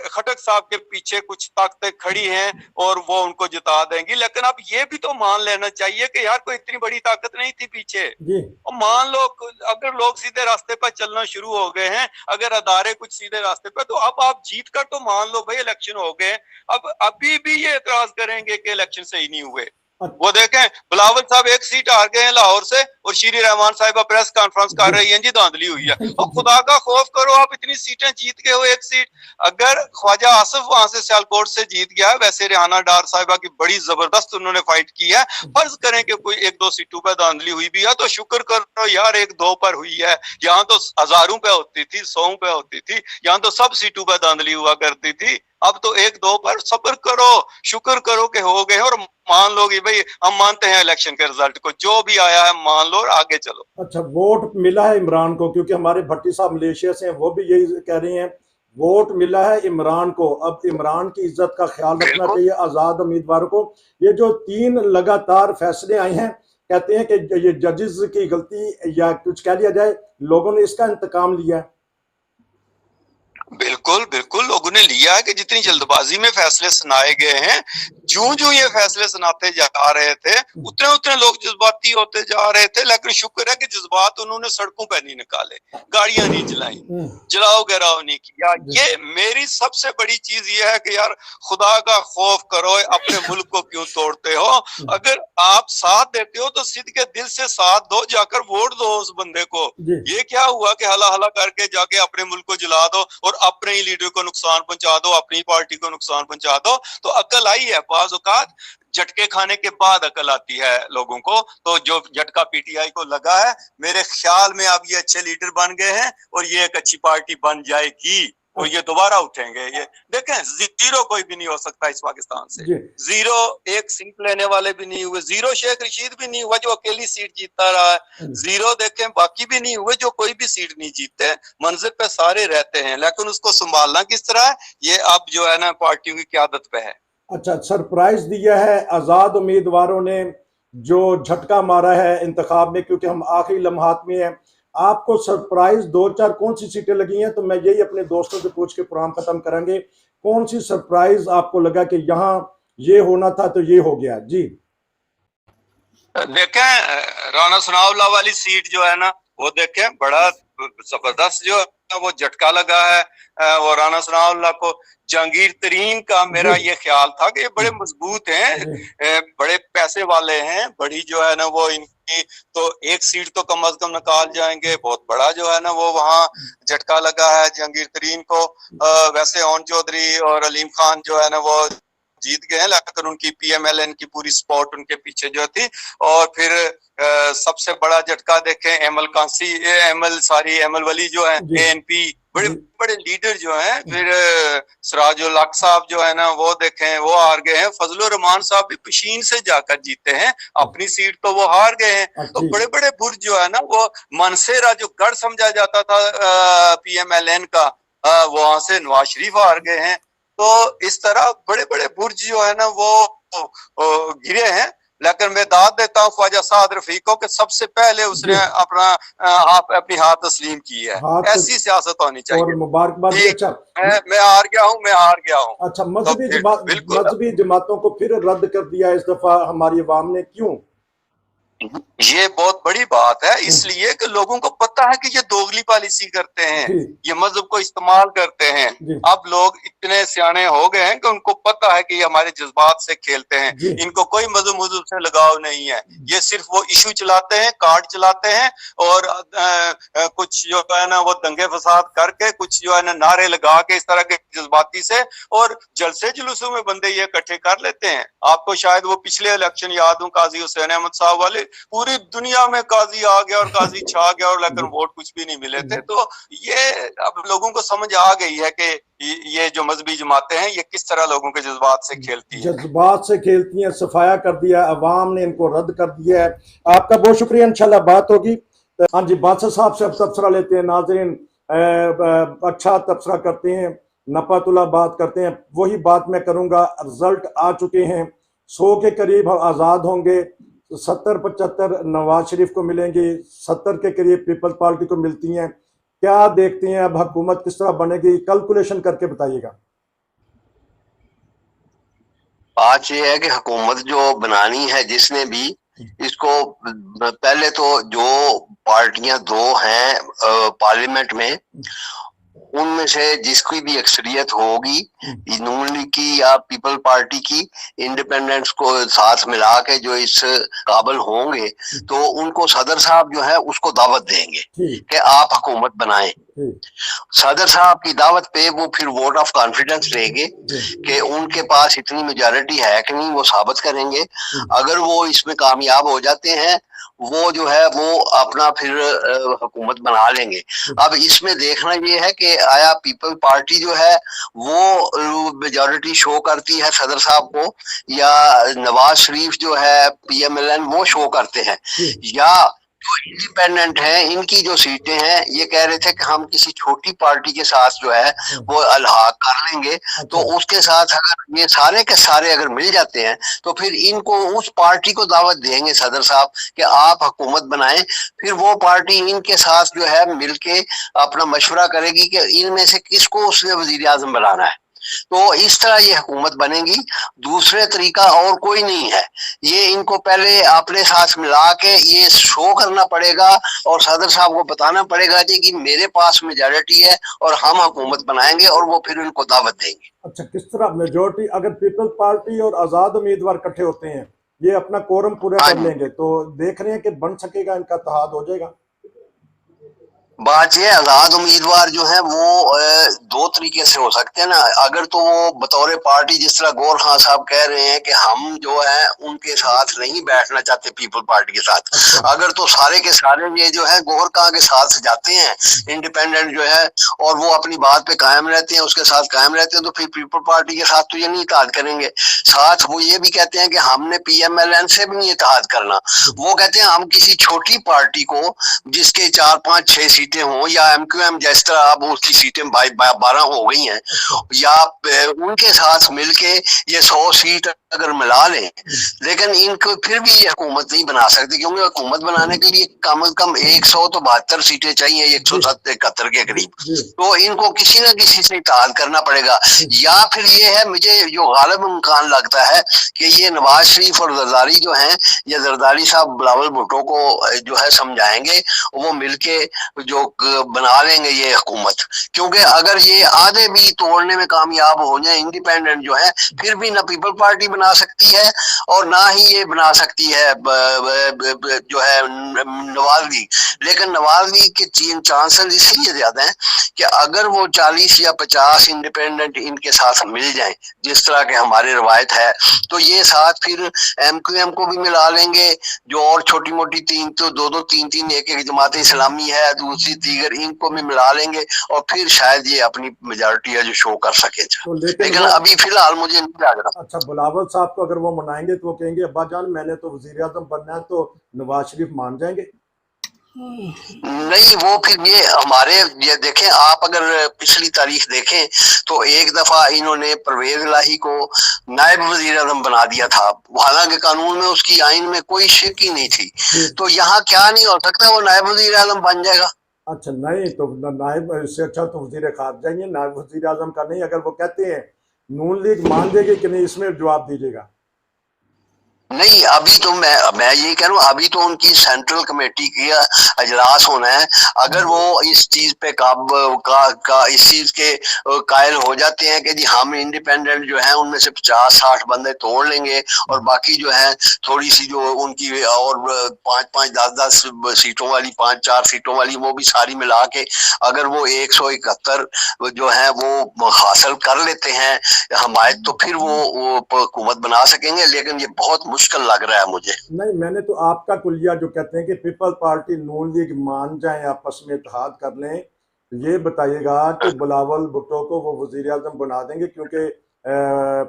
खट्टक साहब के पीछे कुछ ताकतें खड़ी हैं और वो उनको जिता देंगी, लेकिन अब ये भी तो मान लेना चाहिए कि यार कोई इतनी बड़ी ताकत नहीं थी पीछे। और मान लो अगर लोग सीधे रास्ते पर चलना शुरू हो गए हैं, अगर अदारे कुछ सीधे रास्ते पर, तो अब आप जीत कर तो मान लो भाई इलेक्शन हो गए, अब अभी भी ये एतराज करेंगे कि इलेक्शन सही नहीं हुए। वो देखें बिलावल साहब 1 सीट हार गए हैं लाहौर से, और शीरी रहमान साहिबा प्रेस कॉन्फ्रेंस कर रही हैं जी धांधली हुई है। और खुदा का खौफ करो, आप इतनी सीटें जीत गए हो, 1 सीट अगर ख्वाजा आसिफ वहां से सियालकोट से जीत गया है, वैसे रिहाना डार साहिबा की बड़ी जबरदस्त उन्होंने फाइट की है, फर्ज करें कि कोई 1-2 सीटों पर धांधली हुई भी है तो शुक्र करो यार 1-2 पर हुई है, यहाँ तो हजारों पे होती थी, 100 पे होती थी, यहाँ तो सब सीटों पर धांधली हुआ करती थी। अब तो 1-2 पर सब्र करो, शुक्र करो कि हो गए, और मान लो कि भाई हम मानते हैं इलेक्शन के रिजल्ट को, जो भी आया है मान लो और आगे चलो। अच्छा, वोट मिला है इमरान को, क्योंकि हमारे भट्टी साहब मलेशिया से हैं, वो भी यही कह रही हैं, वोट मिला है इमरान को। अब इमरान की इज्जत का ख्याल रखना चाहिए आजाद उम्मीदवारों को। ये जो 3 लगातार फैसले आए हैं, कहते हैं कि ये जजेस की गलती या कुछ कह लिया जाए, लोगों ने इसका इंतकाम लिया। बिल्कुल बिल्कुल बिल्कुल लोगों ने लिया है कि जितनी जल्दबाजी में फैसले सुनाए गए हैं, जो ये फैसले सुनाते जा रहे थे उतने उतने लोग जज्बाती होते जा रहे थे। लेकिन शुक्र है कि जज्बात उन्होंने सड़कों पर नहीं निकाले, गाड़ियां नहीं जलाई, जलाओ गिराओ नहीं किया। ये मेरी सबसे बड़ी चीज ये है कि यार खुदा का खौफ करो, अपने मुल्क को क्यों तोड़ते हो? अगर आप साथ देते हो तो सिद्ध के दिल से साथ दो, जाकर वोट दो उस बंदे को। ये क्या हुआ कि हला हला करके जाके अपने मुल्क को जला दो और अपने ही लीडर को नुकसान पहुंचा दो, अपनी पार्टी को नुकसान पहुंचा दो। तो अकल आई है, बाज़ औक़ात झटके खाने के बाद अकल आती है लोगों को। तो जो झटका पीटीआई को लगा है, मेरे ख्याल में अब ये अच्छे लीडर बन गए हैं और ये एक अच्छी पार्टी बन जाएगी और ये दोबारा उठेंगे। ये देखें, जीरो कोई भी नहीं हो सकता इस पाकिस्तान से। जीरो एक सीट लेने वाले भी नहीं हुए, जीरो शेख रशीद भी नहीं हुआ जो अकेली सीट जीतता रहा है, जीरो देखें बाकी भी नहीं हुए जो कोई भी सीट नहीं जीतते। मंजिल पे सारे रहते हैं, लेकिन उसको संभालना किस तरह है ये अब जो है ना पार्टियों की क़यादत पे है। अच्छा, सरप्राइज दिया है आजाद उम्मीदवारों ने जो झटका मारा है इंतखाब में, क्योंकि हम आखिरी लम्हात में हैं। आपको सरप्राइज 2-4 कौन सी सीटें लगी हैं? तो मैं यही अपने दोस्तों से पूछ के प्रोग्राम खत्म करेंगे। कौन सी सरप्राइज आपको लगा कि यहाँ ये होना था तो ये हो गया? जी देखें, राना सनाउल्लाह वाली सीट जो है ना वो देखें बड़ा जबरदस्त जो है वो झटका लगा है। वो राना सनाउल्लाह को जहांगीर तरीन का मेरा ये ख्याल था कि ये बड़े मजबूत हैं, बड़े पैसे वाले हैं, बड़ी जो है ना वो इनकी तो एक सीट तो कम अज कम निकाल जाएंगे। बहुत बड़ा जो है ना वो वहाँ झटका लगा है जहांगीर तरीन को। वैसे ओन चौधरी और अलीम खान जो है ना वो जीत गए हैं, लेकिन उनकी पीएमएलएन की पूरी सपोर्ट उनके पीछे जो थी। और फिर सबसे बड़ा झटका देखें एमल वली जो है एएनपी, बड़े बड़े लीडर जो हैं। फिर सिराजुल हक साहब जो है ना वो देखें वो हार गए हैं। फजलुर रहमान साहब भी पशीन से जाकर जीते हैं, अपनी सीट तो वो हार गए हैं। तो बड़े बड़े बुर्ज जो है ना वो मनसेरा जो गढ़ समझा जाता था पीएमएलएन का, वहां से नवाज शरीफ हार गए हैं। तो इस तरह बड़े बड़े बुर्ज जो है ना वो गिरे हैं। लेकिन मैं दाद देता हूँ ख्वाजा साद रफीक को कि सबसे पहले उसने अपनी हाथ तस्लीम की है। ऐसी सियासत होनी चाहिए। और मुबारकबाद। अच्छा, मैं हार गया हूँ। अच्छा, मजहबी जमातों को फिर रद्द कर दिया इस दफा हमारी अवाम ने, क्यों? ये बहुत बड़ी बात है, इसलिए कि लोगों को पता है कि ये दोगली पॉलिसी करते हैं, ये मजहब को इस्तेमाल करते हैं। अब लोग इतने सियाने हो गए हैं कि उनको पता है कि ये हमारे जज्बात से खेलते हैं। इनको कोई मजहब से लगाव नहीं है, ये सिर्फ वो इशू चलाते हैं, कार्ड चलाते हैं और कुछ जो है ना वो दंगे फसाद करके कुछ जो है ना नारे लगा के इस तरह के जज्बाती से और जलसे जुलूसों में बंदे ये इकट्ठे कर लेते हैं। आपको शायद वो पिछले इलेक्शन याद हो, काजी हुसैन अहमद साहब वाले, पूरी दुनिया में काजी आ गया और काजी छा गया और लेकिन वोट कुछ भी नहीं मिले थे। तो ये अब लोगों को समझ आ गई है कि ये जो मजहबी जमातें हैं ये किस तरह लोगों के जज्बात से खेलती हैं। जज्बात से खेलती हैं, सफाया कर दिया, अवाम ने इनको रद्द कर दिया है। आपका बहुत शुक्रिया, इंशाल्लाह बात होगी। हाँ जी, बादशाह साहब से अब तबसरा लेते हैं। नाज़रीन अच्छा तबसरा करते हैं, नपातुल्लाह बात करते हैं, वही बात मैं करूँगा। रिजल्ट आ चुके हैं, 100 के करीब आज़ाद होंगे, 70-75 नवाज शरीफ को मिलेंगे, 70 के करीब पीपल्स पार्टी को मिलती हैं। क्या देखते हैं अब हुकूमत किस तरह बनेगी? कैलकुलेशन करके बताइएगा। बात यह है कि हुकूमत जो बनानी है जिसने भी इसको, पहले तो जो पार्टियां 2 हैं पार्लियामेंट में, उनमें से जिसकी भी अक्सरियत होगी, नून लीग की या पीपल पार्टी की, इंडिपेंडेंट्स को साथ मिला के जो इस काबिल होंगे, तो उनको सदर साहब जो है उसको दावत देंगे कि आप हुकूमत बनाएं। सदर साहब की दावत पे वो फिर वोट ऑफ कॉन्फिडेंस लेंगे कि उनके पास इतनी मेजॉरिटी है कि नहीं, वो साबित करेंगे। अगर वो इसमें कामयाब हो जाते हैं, वो जो है वो अपना फिर हुकूमत बना लेंगे। अब इसमें देखना ये है कि आया पीपल पार्टी जो है वो मेजॉरिटी शो करती है सदर साहब को, या नवाज शरीफ जो है पीएमएलएन वो शो करते हैं, या जो इंडिपेंडेंट हैं इनकी जो सीटें हैं, ये कह रहे थे कि हम किसी छोटी पार्टी के साथ जो है वो अलहाक कर लेंगे। तो उसके साथ अगर ये सारे के सारे अगर मिल जाते हैं तो फिर इनको उस पार्टी को दावत देंगे सदर साहब कि आप हुकूमत बनाएं। फिर वो पार्टी इनके साथ जो है मिलके अपना मशवरा करेगी कि इनमें से किसको उसने वजीर आजम बनाना है। तो इस तरह ये हुकूमत बनेगी, दूसरे तरीका और कोई नहीं है। ये इनको पहले अपने साथ मिला के ये शो करना पड़ेगा और सदर साहब को बताना पड़ेगा कि मेरे पास मेजॉरिटी है और हम हुकूमत बनाएंगे, और वो फिर इनको दावत देंगे। अच्छा, किस तरह मेजोरिटी? अगर पीपल्स पार्टी और आजाद उम्मीदवार इकट्ठे होते हैं, ये अपना कोरम पूरा कर लेंगे, तो देख रहे हैं कि बन सकेगा, इनका इत्तेहाद हो जाएगा? बात ये आजाद उम्मीदवार जो है वो दो तरीके से हो सकते हैं ना। अगर तो वो बतौर पार्टी, जिस तरह गौर खान साहब कह रहे हैं कि हम जो है उनके साथ नहीं बैठना चाहते पीपल पार्टी के साथ, अगर तो सारे के सारे ये जो है गौर खान के साथ जाते हैं इंडिपेंडेंट जो है, और वो अपनी बात पे कायम रहते हैं, उसके साथ कायम रहते हैं, तो फिर पीपल पार्टी के साथ तो ये नहीं इत्तेहाद करेंगे। साथ वो ये भी कहते हैं कि हमने PMLN से भी नहीं इत्तेहाद करना। वो कहते हैं हम किसी छोटी पार्टी को जिसके 4 5 6 सीटें हों, या MQM जिस तरह अब उसकी सीटें 12 हो गई हैं, या उनके साथ मिलके ये 100 सीट अगर मिला लें, लेकिन इनको फिर भी ये हुकूमत नहीं बना सकती, क्योंकि हुकूमत बनाने के लिए कम से कम 172 सीटें चाहिए, 171 के करीब। तो इनको किसी न किसी से इत्तेहाद करना पड़ेगा। या फिर ये है, मुझे जो गालिब इम्कान लगता है कि ये नवाज शरीफ और जरदारी जो हैं, ये जरदारी साहब बिलावल भुट्टो को जो है समझाएंगे, वो मिलके जो बना लेंगे ये हुकूमत। क्योंकि अगर ये आधे भी तोड़ने में कामयाब हो जाए इंडिपेंडेंट जो है, फिर भी ना पीपल पार्टी बना सकती है और ना ही ये बना सकती है जो है नवाज लीग। लेकिन नवाज लीग के चांसेस इसलिए ज्यादा हैं कि अगर वो 40 या 50 इंडिपेंडेंट इनके साथ मिल जाएं, जिस तरह के हमारे रवायत है, तो ये साथ फिर MQM को भी मिला लेंगे, जो और छोटी मोटी 3 तो 2 3 3 एक जमात इस्लामी है, दूसरी दीगर, इनको भी मिला लेंगे और फिर शायद ये अपनी मेजॉरिटी है जो शो कर सके। तो लेकिन अभी फिलहाल मुझे नहीं लग रहा। अच्छा, बिलावल साहब को अगर वो मनाएंगे तो वो कहेंगे अब्बा जान मैंने तो वजीर आजम बनना है, तो नवाज शरीफ मान जाएंगे? नहीं, वो फिर ये हमारे, ये देखें आप, अगर पिछली तारीख देखें तो एक दफा इन्होंने परवेज इलाही को नायब वजीर आजम बना दिया था, हालांकि कानून में उसकी आइन में कोई शिक ही नहीं थी। तो यहाँ क्या नहीं हो सकता, वो नायब वजीर आजम बन जाएगा। अच्छा, नहीं तो नायब, इससे अच्छा तो वजीर खारजा, नायब वजीर आजम का नहीं। अगर वो कहते हैं नून लीग मान देगी कि नहीं, इसमें जवाब दीजिएगा। नहीं, अभी तो मैं ये कह रहा हूँ, अभी तो उनकी सेंट्रल कमेटी की अजलास होना है। अगर वो इस चीज पे इस चीज के कायल हो जाते हैं कि जी हम इंडिपेंडेंट जो है उनमें से 50-60 बंदे तोड़ लेंगे और बाकी जो है थोड़ी सी जो उनकी और 5-5 10-10 सीटों वाली, 5-4 सीटों वाली, वो भी सारी मिला के अगर वो 171 जो है वो हासिल कर लेते हैं हमायत, तो फिर वो हुकूमत बना सकेंगे। लेकिन ये बहुत मुश्किल लग रहा है मुझे। नहीं, मैंने तो आपका कुलिया जो कहते हैं कि पीपल पार्टी नून लीग मान जाए, आपस में इत्तेहाद कर लें, ये बताइएगा कि बिलावल भुट्टो को वो वजीर आजम बना देंगे? क्योंकि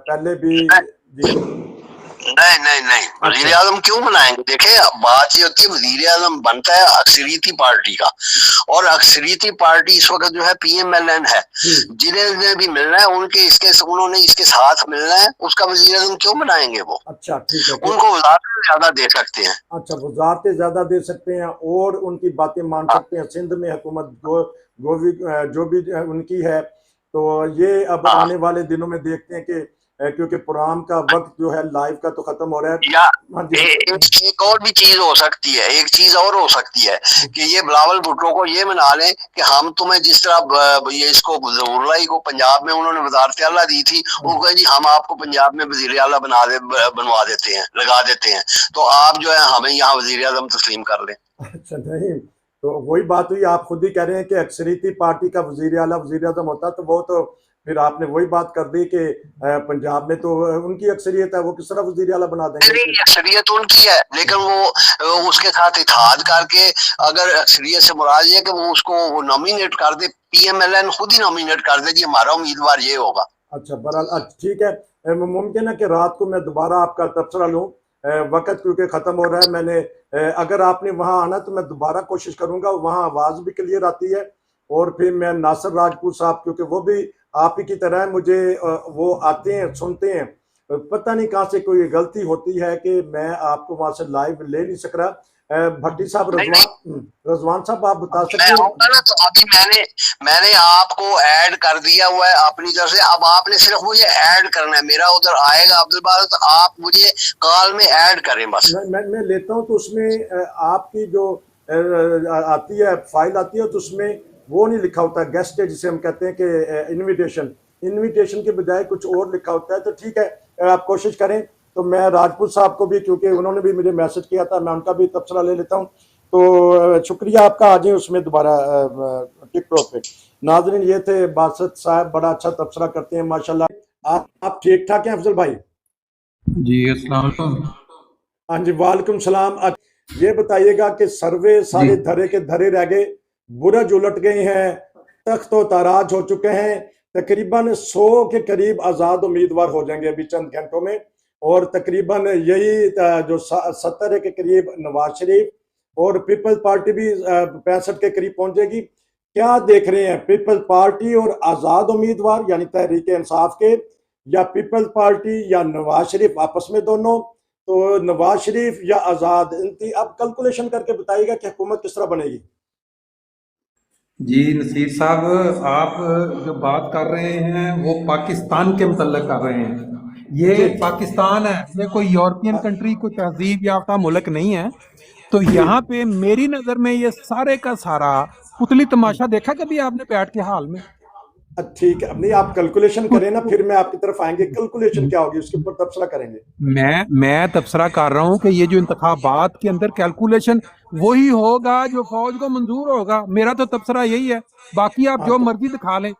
पहले भी नहीं, वजीर आजम क्यों बनाएंगे? देखे, बात ये होती है, वजीर आजम बनता है अक्सरियती पार्टी का, और अक्सरियती पार्टी इस वक्त जो है PMLN है। जिन्हें भी मिलना है उन्होंने इसके साथ मिलना है, उसका वजीर आजम क्यों बनाएंगे वो? अच्छा, ठीक है, उनको वज़ारतें ज्यादा दे सकते हैं। अच्छा, वज़ारतें ज्यादा दे सकते हैं और उनकी बातें मान सकते हैं। सिंध में हुकूमत जो भी उनकी है, तो ये अब आने वाले दिनों में देखते हैं कि क्योंकि प्रोग्राम का वक्त जो है लाइव का तो खत्म हो रहा है। या एक और भी चीज हो सकती है, एक चीज और हो सकती है कि ये बिलावल भुट्टो को ये मना लें कि हम तुम्हें जिस तरह ये इसको ज़हूरुल्लाह को पंजाब में उन्होंने वज़ारत आला दी थी, वो कहे जी हम आपको पंजाब में वज़ीर आला बनवा देते हैं, लगा देते हैं, तो आप जो है हमें यहाँ वज़ीर आज़म तस्लीम कर लें। अच्छा, नहीं तो वही बात हुई, आप खुद ही कह रहे हैं कि अक्सरियती पार्टी का वज़ीर आला वज़ीर आज़म होता, तो वो तो फिर आपने वही बात कर दी कि पंजाब में तो उनकी अक्सरियत है, वो किस तरह वज़ीर आला बना देंगे? अक्सरियत उनकी है, लेकिन वो उसके साथ इत्तेहाद करके, अगर अक्सरियत से मुराद है कि वो उसको नॉमिनेट कर दे, PMLN खुद ही नॉमिनेट कर दे, जी हमारा उम्मीदवार ये होगा। अच्छा, बहरहाल ठीक है। मुमकिन है कि रात को मैं दोबारा आपका तबसरा लूँ, वक्त क्योंकि ख़त्म हो रहा है। मैंने अगर आपने वहाँ आना तो मैं दोबारा कोशिश करूँगा, वहाँ आवाज़ भी क्लियर आती है। और फिर मैं नासिर राजपूत साहब, क्योंकि वो भी आप ही की तरह है, मुझे वो आते हैं, सुनते हैं, पता नहीं कहाँ से कोई गलती होती है कि मैं आपको वहाँ से लाइव ले नहीं सक रहा। भट्टी साहब, रजवान साहब, आप बता सकते मैं हैं? आऊंगा ना, तो अभी मैंने आपको ऐड कर दिया हुआ है अपनी तरफ से। अब आपने सिर्फ मुझे ऐड करना है, मेरा उधर आएगा अब्दुल बार, तो आप मुझे कॉल में ऐड करें बस। मैं लेता हूँ, तो उसमें आपकी जो आती है फाइल आती है, तो उसमें वो नहीं लिखा होता गेस्ट है, जिसे हम कहते हैं कि इनविटेशन के बजाय कुछ और लिखा होता है। तो ठीक है, आप कोशिश करें। तो मैं राजपूत साहब को भी, क्योंकि उन्होंने भी मुझे मैसेज किया था, मैं उनका भी तबसरा ले लेता हूँ। तो शुक्रिया आपका, आ जाए उसमें दोबारा टिकटॉक पे। नाजरीन, ये थे बासत साहब, बड़ा अच्छा तबसरा करते हैं माशाल्लाह। आप ठीक ठाक हैं अफजल भाई? जी, अस्सलाम वालेकुम। हाँ जी, वालेकुम सलाम। ये बताइएगा कि सर्वे सारे धरे के धरे रह गए, बुरज उलट गए हैं, तख्त व ताराज हो चुके हैं। तकरीबन 100 के करीब आज़ाद उम्मीदवार हो जाएंगे अभी चंद घंटों में, और तकरीबन यही जो 70 के करीब नवाज शरीफ, और पीपल्स पार्टी भी 65 के करीब पहुंचेगी। क्या देख रहे हैं, पीपल्स पार्टी और आज़ाद उम्मीदवार यानी तहरीक इंसाफ के, या पीपल्स पार्टी या नवाज शरीफ आपस में दोनों? तो नवाज शरीफ या आज़ाद, इनकी अब कैलकुलेशन करके बताइएगा कि हुकूमत किस तरह बनेगी। जी नसीर साहब, आप जो बात कर रहे हैं वो पाकिस्तान के मतलब कर रहे हैं। ये पाकिस्तान है, ये कोई यूरोपियन कंट्री, कोई तहजीब याफ्ता मुल्क नहीं है। तो यहाँ पे मेरी नज़र में ये सारे का सारा पुतली तमाशा देखा कभी आपने बैठ के हाल में? ठीक है, अब नहीं, आप कैलकुलेशन करें ना, फिर मैं आपकी तरफ आएंगे। कैलकुलेशन क्या होगी उसके ऊपर तबसरा करेंगे। मैं तबसरा कर रहा हूँ कि ये जो इंतखाबात के अंदर कैलकुलेशन वही होगा जो फौज को मंजूर होगा। मेरा तो तबसरा यही है, बाकी आप जो मर्जी दिखा लें।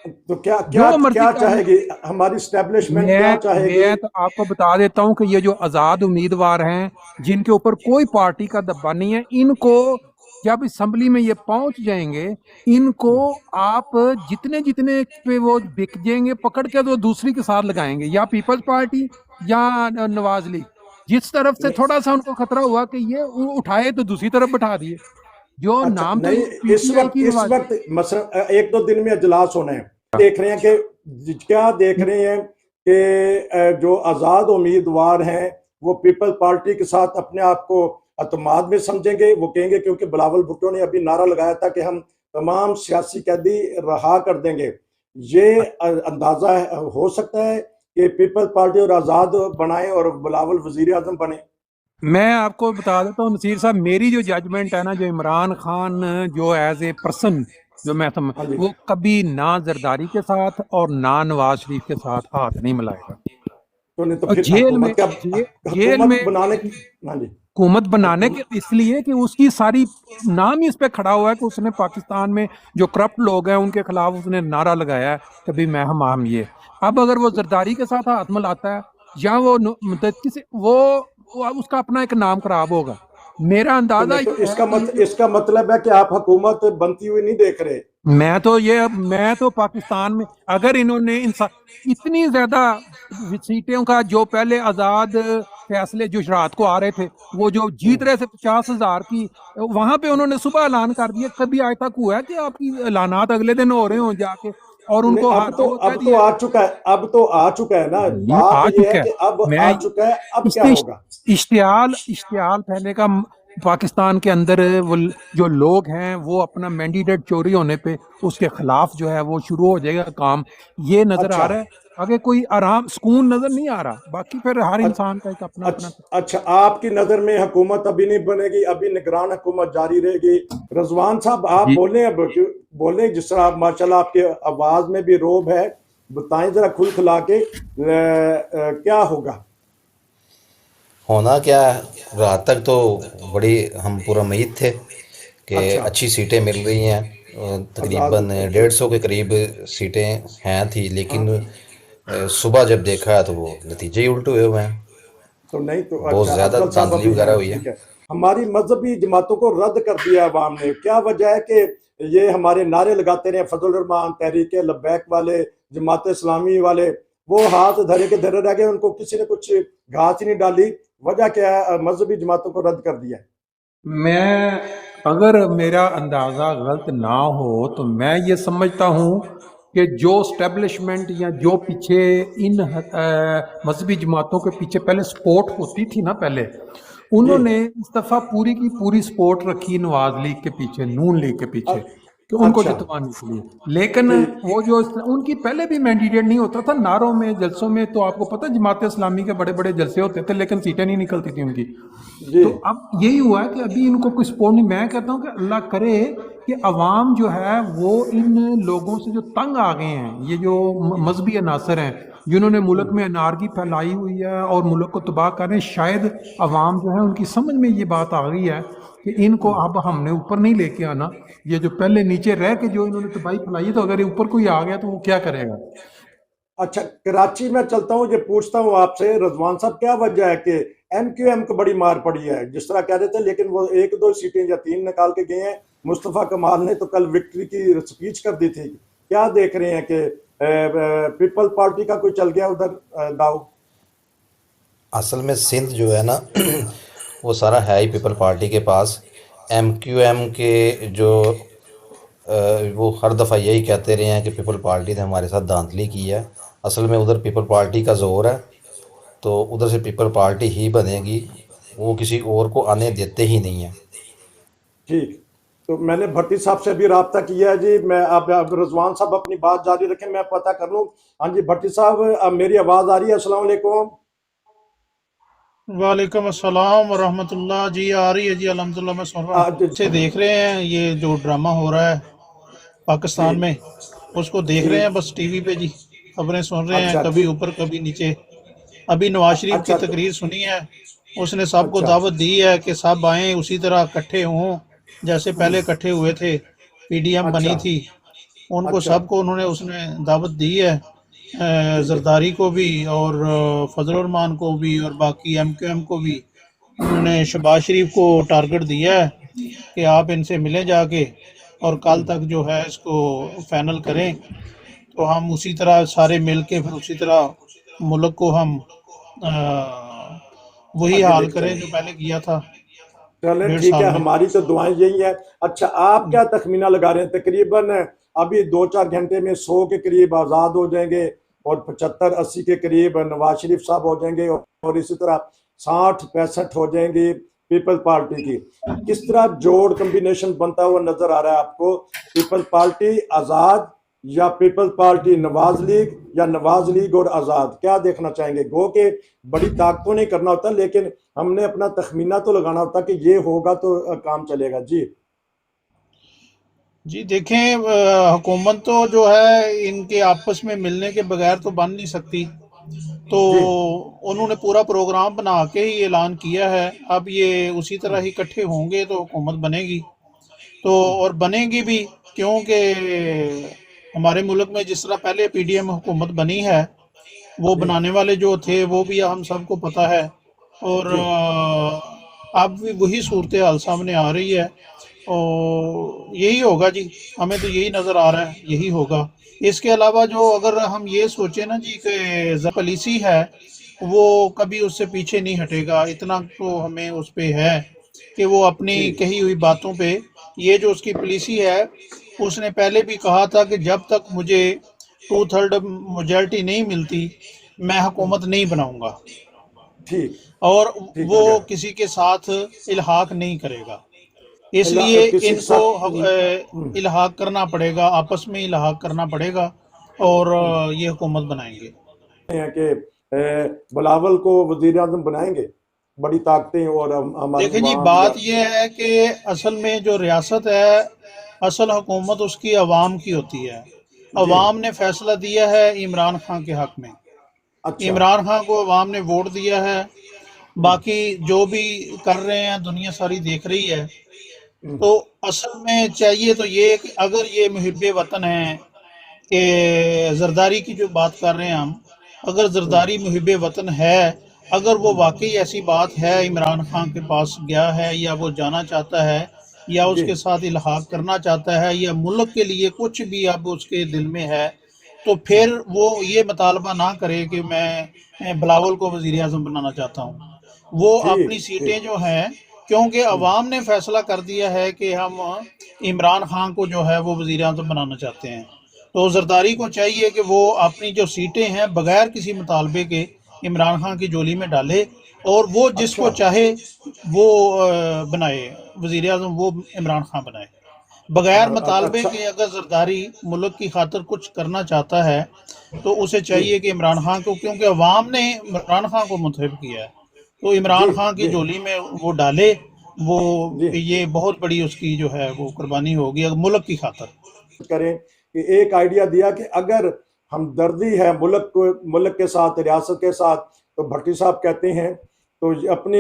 तो क्या चाहेगी हमारी एस्टेब्लिशमेंट, क्या चाहेगी? मैं तो आपको बता देता हूँ कि ये जो आज़ाद उम्मीदवार हैं, जिनके ऊपर कोई पार्टी का दब्बा नहीं है, इनको जब असेंबली में ये पहुंच जाएंगे, इनको आप जितने जितने पे वो बिक जाएंगे पकड़ के, तो दूसरी के साथ लगाएंगे, या पीपल्स पार्टी या नवाज लीग। जिस तरफ से थोड़ा सा उनको खतरा हुआ कि ये उठाए, तो दूसरी तरफ बैठा दिए। जो अच्छा, नाम तो नहीं, इस वक्त मसला 1-2 दिन में इजलास होने हैं। देख रहे हैं कि क्या देख रहे हैं कि जो आज़ाद उम्मीदवार हैं वो पीपल पार्टी के साथ अपने आप को अतमाद में समझेंगे। वो कहेंगे, क्योंकि बिलावल भुट्टो ने अभी नारा लगाया था कि हम तमाम सियासी कैदी रहा कर देंगे। ये अंदाजा हो सकता है कि पीपल पार्टी और आज़ाद बनाए और बिलावल वजीर आजम बने। मैं आपको बता देता हूँ नसीर साहब, मेरी जो जजमेंट है ना, जो इमरान खान जो एज ए पर्सन जो मैं समझ, वो कभी ना जरदारी के साथ और ना नवाज शरीफ के साथ हाथ नहीं मिलाएगा। तो नहीं तो फिर जेल में बनाने की, हुकूमत बनाने के इसलिए कि उसकी सारी नाम ही इस पे खड़ा हुआ है कि उसने पाकिस्तान में जो करप्ट लोग हैं उनके खिलाफ उसने नारा लगाया है कि भाई मैं हम ये। अब अगर वो जरदारी के साथ हाथ मिलाता है, या वो किसी वो उसका अपना एक नाम खराब होगा। मेरा अंदाजा तो इसका मतलब है कि आप हुकूमत बनती हुई नहीं देख रहे। मैं तो पाकिस्तान में अगर इन्होंने इतनी ज्यादा सीटें का, जो पहले आजाद फैसले जो रात को आ रहे थे, वो जो जीत रहे थे 50,000 की, वहां पे उन्होंने सुबह ऐलान कर दिया। कभी आज तक हुआ है कि आपकी ऐलानात अगले दिन हो रहे हो जाके, और उनको अब तो आ चुका है ना, बात ये है कि अब आ चुका है, अब क्या होगा? इश्तियाल फैलने का पाकिस्तान के अंदर वो जो लोग हैं वो अपना मैंडेट चोरी होने पे उसके खिलाफ जो है वो शुरू हो जाएगा काम। ये नजर आ रहा है, आगे कोई आराम सुकून नजर नहीं आ रहा। बाकी फिर हर इंसान का एक अपना अच्छा, आपकी नजर में हुकूमत अभी नहीं बनेगी, अभी निगरान हुकूमत जारी रहेगी। रजवान साहब, आप बोले, अब बोले, जिस तरह माशाल्लाह आपके आवाज में भी रोब है, बताएं जरा खुल खुला के क्या होगा? होना क्या, रात तक तो बड़ी हम पूरा उम्मीद थे कि अच्छी सीटें मिल रही हैं, तकरीबन 150 के करीब सीटें हैं थी, लेकिन सुबह जब देखा तो वो नतीजे ही उल्टे हुए हैं। तो नहीं तो बहुत ज्यादा धांधली वगैरह हुई है। हमारी मजहबी जमातों को रद्द कर दिया अवाम ने। क्या वजह है कि ये हमारे नारे लगाते रहे, फजल रहमान, तहरीक लब्बैक वाले, जमात इस्लामी वाले, वो हाथ धरे के धरे रह गए, उनको किसी ने कुछ घास ही नहीं डाली। वजह क्या है मजहबी जमातों को रद्द कर दिया है? मैं अगर मेरा अंदाज़ा गलत ना हो तो मैं ये समझता हूँ कि जो स्टैब्लिशमेंट या जो पीछे इन मजहबी जमातों के पीछे पहले सपोर्ट होती थी ना पहले, उन्होंने इस दफ़ा पूरी की पूरी सपोर्ट रखी नवाज लीग के पीछे, नून लीग के पीछे, कि उनको अच्छा जितवाने के लिए। लेकिन वो जो उनकी पहले भी मैंडेटेड नहीं होता था, नारों में जलसों में, तो आपको पता जमात इस्लामी के बड़े बड़े जलसे होते थे लेकिन सीटें नहीं निकलती थी उनकी। जी तो अब यही हुआ है कि अभी इनको कोई सपोर्ट नहीं। मैं कहता हूँ कि अल्लाह करे कि अवाम जो है वो इन लोगों से जो तंग आ गए हैं, ये जो मजहबी अनासर हैं जिन्होंने मुल्क में अनारकी फैलाई हुई है और मुल्क को तबाह कर रहे हैं, शायद अवाम जो है उनकी समझ में ये बात आ गई है कि इनको अब हमने ऊपर नहीं लेके आना। ये जो पहले नीचे रह के जो इन्होंने तबाही फैलाई है, तो अगर ये ऊपर कोई आ गया तो वो क्या करेगा। अच्छा, कराची में चलता हूँ, ये पूछता हूँ आपसे रजवान साहब, क्या वजह है कि MQM को बड़ी मार पड़ी है? जिस तरह कह रहे थे, लेकिन वो 1-2 सीटें या 3 निकाल के गए हैं। मुस्तफ़ा कमाल ने तो कल विक्ट्री की स्पीच कर दी थी। क्या देख रहे हैं कि पीपल पार्टी का कोई चल गया उधर दाव? असल में सिंध जो है ना वो सारा है ही पीपल पार्टी के पास। MQM के जो वो हर दफ़ा यही कहते रहे हैं कि पीपल पार्टी ने हमारे साथ धांधली की है। असल में उधर पीपल पार्टी का ज़ोर है, तो उधर से पीपल पार्टी ही बनेगी, वो किसी और को आने देते ही नहीं है। ठीक, तो मैंने भट्टी साहब से भी रब्ता किया है जी। मैं अब रजवान साहब अपनी बात जारी रखें, मैं पता कर लूँ। हाँ जी भट्टी साहब, अब मेरी आवाज़ आ रही है? अस्सलाम वालेकुम। वालेकुम अस्सलाम वरहमतुल्लाह। जी आ रही है जी, अल्हम्दुलिल्लाह मैं सुन रहा हूँ। से देख रहे हैं ये जो ड्रामा हो रहा है पाकिस्तान जी में, उसको देख जी, रहे हैं बस टीवी पे जी, खबरें सुन रहे हैं, अच्छा कभी ठीक, ऊपर कभी नीचे। अभी नवाज शरीफ की अच्छा तो तकरीर सुनी है, उसने सबको अच्छा, दावत दी है कि सब आए उसी तरह इकट्ठे हों जैसे पहले इकट्ठे हुए थे, PDM अच्छा बनी थी, उनको अच्छा सबको उन्होंने उसने दावत दी है। ठीक है, जरदारी को भी और फजल रहमान को भी और बाकी MQM को भी उन्होंने शहबाज शरीफ को टारगेट दिया है कि आप इनसे मिलें जाके और कल तक जो है इसको फाइनल करें, तो हम उसी तरह सारे मिल के फिर उसी तरह मुल्क को हम वही आगे हाल लेके करें जो चलेंगे। पहले किया था चलें 1.5 ठीक है, साल में। हमारी तो दुआएं यही है। अच्छा, आप क्या तखमीना लगा रहे हैं? तकरीबन अभी 2-4 घंटे में 100 के करीब आज़ाद हो जाएंगे और 75-80 के करीब नवाज शरीफ साहब हो जाएंगे और इसी तरह 60-65 हो जाएंगी पीपल पार्टी की। किस तरह जोड़ कम्बिनेशन बनता हुआ नजर आ रहा है आपको? पीपल पार्टी आज़ाद या पीपल पार्टी नवाज लीग या नवाज लीग और आज़ाद, क्या देखना चाहेंगे? गो के बड़ी ताकतों नहीं करना होता, लेकिन हमने अपना तखमीना तो लगाना होता कि ये होगा तो काम चलेगा जी। जी देखें, हुकूमत तो जो है इनके आपस में मिलने के बगैर तो बन नहीं सकती, तो जी उन्होंने पूरा प्रोग्राम बना के ही ऐलान किया है। अब ये उसी तरह ही इकट्ठे होंगे तो हुकूमत बनेगी, तो और बनेगी भी, क्योंकि हमारे मुल्क में जिस तरह पहले PDM हुकूमत बनी है, वो जी बनाने वाले जो थे वो भी हम सबको पता है, और जी अब भी वही सूरत हाल सामने आ रही है और यही होगा जी, हमें तो यही नज़र आ रहा है, यही होगा। इसके अलावा जो अगर हम ये सोचें ना जी कि पॉलिसी है वो कभी उससे पीछे नहीं हटेगा, इतना तो हमें उस पे है कि वो अपनी जी कही हुई बातों पे, ये जो उसकी पॉलिसी है, उसने पहले भी कहा था कि जब तक मुझे 2/3 मेजॉरिटी नहीं मिलती मैं हुकूमत नहीं बनाऊंगा, ठीक, और ठीक वो हो गया। किसी के साथ इल्हाक नहीं करेगा, इसलिए किसी के इनको साथ इल्हाक करना पड़ेगा, आपस में इल्हाक करना पड़ेगा और ये हुकूमत बनाएंगे। हैं कि बिलावल को वजीर आजम बनाएंगे, बड़ी ताकतें और हमारे देखें जी, वहाँ बात यह है कि असल में जो रियासत है, असल हुकूमत उसकी अवाम की होती है। जी अवाम ने फैसला दिया है इमरान खान के हक में, अच्छा इमरान खान को अवाम ने वोट दिया है, बाकी जो भी कर रहे हैं दुनिया सारी देख रही है। तो असल में चाहिए तो ये कि अगर ये मुहिब्बे वतन है कि जरदारी की जो बात कर रहे हैं हम, अगर जरदारी मुहिब्बे वतन है, अगर वो वाकई ऐसी बात है, इमरान खान के पास गया है या वो जाना चाहता है या जी उसके साथ इल्हाक करना चाहता है या मुल्क के लिए कुछ भी अब उसके दिल में है, तो फिर वो ये मुतालबा ना करे कि मैं बिलावल को वज़ीर आज़म बनाना चाहता हूँ। वो ठीक अपनी सीटें ठीक जो हैं, क्योंकि अवाम ने फैसला कर दिया है कि हम इमरान खान को जो है वो वज़ीर आज़म बनाना चाहते हैं, तो जरदारी को चाहिए कि वो अपनी जो सीटें हैं बगैर किसी मुतालबे के इमरान खान की झोली में डाले, और वो जिसको अच्छा चाहे वो बनाए वज़ीर आज़म, वो इमरान खान बनाए बगैर मुतालबे अच्छा के। अगर जरदारी मुल्क की खातिर कुछ करना चाहता है तो उसे जी चाहिए कि इमरान खान को, क्योंकि अवाम ने इमरान खान को मुंतखब किया है, तो जी इमरान खान की जी झोली में वो डाले। वो जी ये बहुत बड़ी उसकी जो है वो कुर्बानी होगी अगर मुल्क की खातिर। करें कि एक आइडिया दिया कि अगर हमदर्दी है मुल्क को, मुल्क के साथ, रियासत के साथ, तो भट्टी साहब कहते हैं तो अपने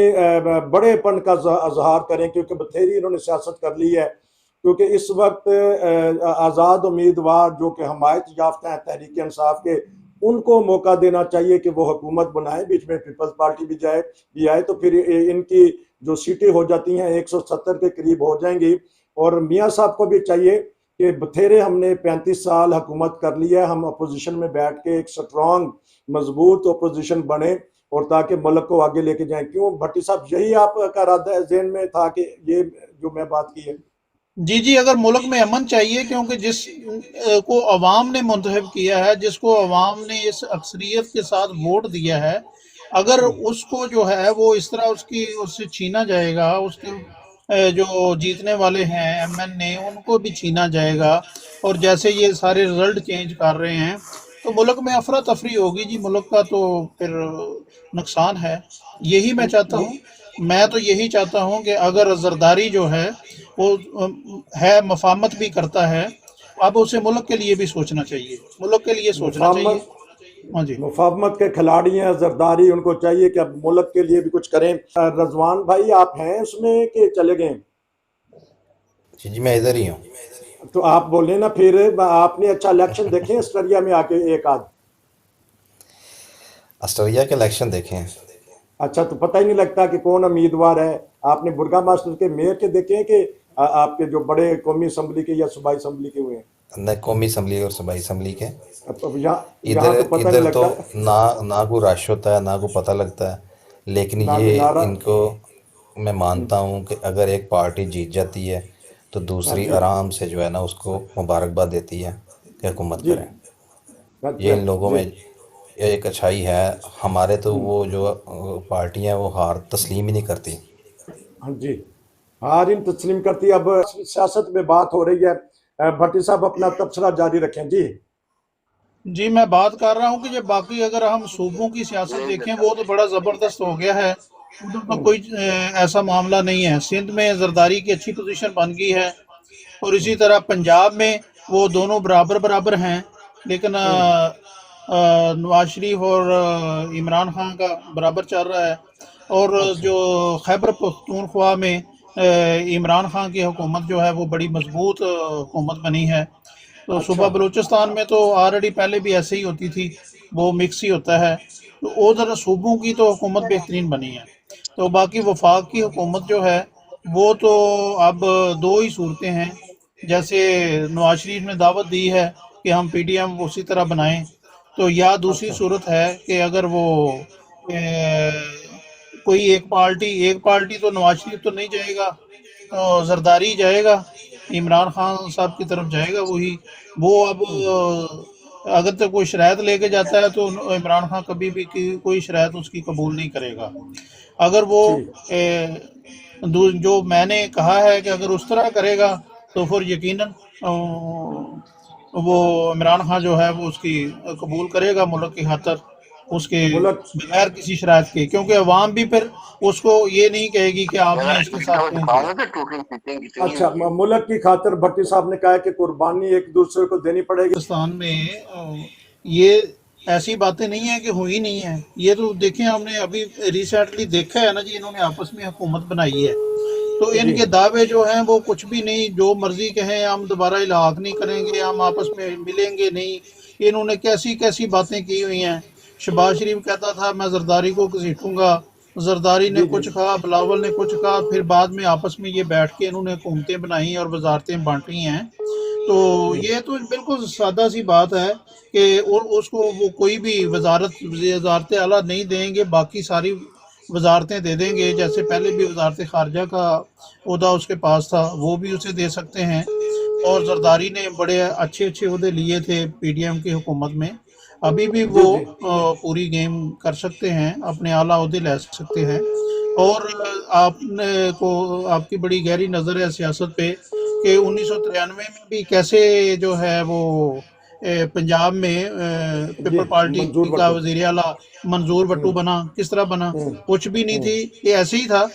बड़ेपन का इजहार करें, क्योंकि बथेरी इन्होंने सियासत कर ली है। क्योंकि इस वक्त आज़ाद उम्मीदवार जो कि हमायत याफ्ता हैं तहरीक इंसाफ के, उनको मौका देना चाहिए कि वो हुकूमत बनाए, बीच में पीपल्स पार्टी भी आए, तो फिर इनकी जो सीटें हो जाती हैं 170 के करीब हो जाएंगी। और मियाँ साहब को भी चाहिए कि बथेरे हमने 35 साल हुकूमत कर लिया है, हम अपोजिशन में बैठ के एक स्ट्रॉन्ग मजबूत अपोजिशन बने और ताकि मुल्क को आगे लेके जाएं। क्यों भट्टी साहब, यही आपका इरादा ज़हन में था कि ये जो मैं बात की है? जी जी, अगर मुल्क में अमन चाहिए, क्योंकि जिस को अवाम ने मुंतखब किया है, जिसको अवाम ने इस अक्सरियत के साथ वोट दिया है, अगर उसको जो है वो इस तरह उससे छीना जाएगा, उसके जो जीतने वाले हैं एमएनए उनको भी छीना जाएगा, और जैसे ये सारे रिजल्ट चेंज कर रहे हैं तो मुल्क में अफरा तफरी होगी जी, मुल्क का तो फिर नुकसान है। यही मैं चाहता हूँ, मैं तो यही चाहता हूँ कि अगर जरदारी जो है वो है मफामत भी करता है, अब उसे मुल्क के लिए भी सोचना चाहिए, मुल्क के लिए सोचना चाहिए। मुफाहमत हाँ जी। मुफाहमत के खिलाड़ी हैं जरदारी, उनको चाहिए कि अब मुल्क के लिए भी कुछ करें। रजवान भाई, आप हैं उसमें कि चले गए? जी जी, मैं इधर ही हूँ। तो आप बोले ना फिर, आपने अच्छा इलेक्शन देखे ऑस्ट्रेलिया में आके एक आध? ऑस्ट्रेलिया के इलेक्शन देखे हैं। अच्छा, तो पता ही नहीं लगता कि कौन उम्मीदवार है। आपने बुर्गा मास्टर के मेयर के देखे हैं कि आपके जो बड़े कौमी असम्बली के या सूबाई असम्बली के हुए हैं? न कौमी असम्बली और सूबाई असम्बली के। अब यहाँ यहाँ इधर तो पता नहीं इधर तो लगता। ना ना को रश होता है, ना को पता लगता है। लेकिन ना ये कोई नारा। इनको मैं मानता हूँ कि अगर एक पार्टी जीत जाती है तो हाँ दूसरी जी आराम से जो है ना उसको मुबारकबाद देती है कि हुकूमत जी। करें। ये अच्छा इन लोगों जी। में ये एक अच्छाई है। हमारे तो वो जो पार्टियां वो हार तस्लीम ही नहीं करती। हाँ जी, हार इन तस्लीम करती। अब सियासत में बात हो रही है। भट्टी साहब अपना तबसरा जारी रखें जी। जी, मैं बात कर रहा हूँ कि जब बाकी अगर हम सूबों की सियासत देखें वो तो बड़ा ज़बरदस्त हो गया है, उधर तो कोई ऐसा मामला नहीं है। सिंध में जरदारी की अच्छी पोजीशन बन गई है, और इसी तरह पंजाब में वो दोनों बराबर बराबर हैं, लेकिन नवाज शरीफ और इमरान खान का बराबर चल रहा है। और अच्छा जो खैबर पख्तूनख्वा में इमरान खान की हुकूमत जो है वो बड़ी मजबूत हुकूमत बनी है। तो अच्छा सूबा बलूचिस्तान में तो ऑलरेडी पहले भी ऐसे ही होती थी, वो मिक्स ही होता है। तो उधर सूबों की तो हुकूमत बेहतरीन बनी है। तो बाकी वफाक की हुकूमत जो है वो तो अब दो ही सूरतें हैं। जैसे नवाज शरीफ ने दावत दी है कि हम पीटीएम उसी तरह बनाएं, तो या दूसरी अच्छा सूरत है कि अगर वो कोई एक पार्टी तो नवाज शरीफ तो नहीं जाएगा, तो जरदारी जाएगा, इमरान खान साहब की तरफ जाएगा वही। वो अब अगर तो कोई शरायत लेके जाता है तो इमरान खान कभी भी कोई शरायत उसकी कबूल नहीं करेगा। अगर वो ठीक। जो मैंने कहा है कि अगर उस तरह करेगा तो फिर यकीनन वो इमरान खान जो है वो उसकी कबूल करेगा मुल्क की खातर, उसके मुल्क बगैर किसी शरायत के, क्योंकि अवाम भी फिर उसको ये नहीं कहेगी कि आपने इसके साथ क्यों किया। अच्छा, मुल्क की खातिर भट्टी साहब ने कहा है कि कुर्बानी एक दूसरे को देनी पड़ेगी। पाकिस्तान में ये ऐसी बातें नहीं है कि हुई नहीं है, ये तो देखें हमने अभी रिसेंटली देखा है ना जी, इन्होंने आपस में हुकूमत बनाई है, तो जी इनके दावे जो हैं वो कुछ भी नहीं, जो मर्जी कहें हम दोबारा इलाक नहीं करेंगे, हम आपस में मिलेंगे नहीं। इन्होंने कैसी कैसी बातें की हुई हैं। शहबाज शरीफ कहता था मैं जरदारी को घसीटूंगा, जरदारी ने जी जी कुछ कहा, बिलावल ने कुछ कहा, फिर बाद में आपस में ये बैठ के इन्होंने हुकूमतें बनाई और वजारतें बांटी हैं। तो जी ये तो बिल्कुल सादा सी बात है कि और उसको वो कोई भी वजारत आला नहीं देंगे, बाकी सारी वजारतें दे देंगे, जैसे पहले भी वजारत खारजा का ओहदा उसके पास था, वो भी उसे दे सकते हैं। और जरदारी ने बड़े अच्छे अच्छे ओहदे लिए थे पीडीएम की हुकूमत में, अभी भी वो जी जी पूरी गेम कर सकते हैं, अपने आला ओहदे ले सकते हैं। और आपने को आपकी बड़ी गहरी नज़र है सियासत पे कि 1993 में भी कैसे जो है वो पंजाब में जी पीपल पार्टी मंजूर का भट्टो। वजीर आला मंजूर भट्टू बना। किस तरह बना? कुछ भी नहीं थी, ये ऐसे ही था,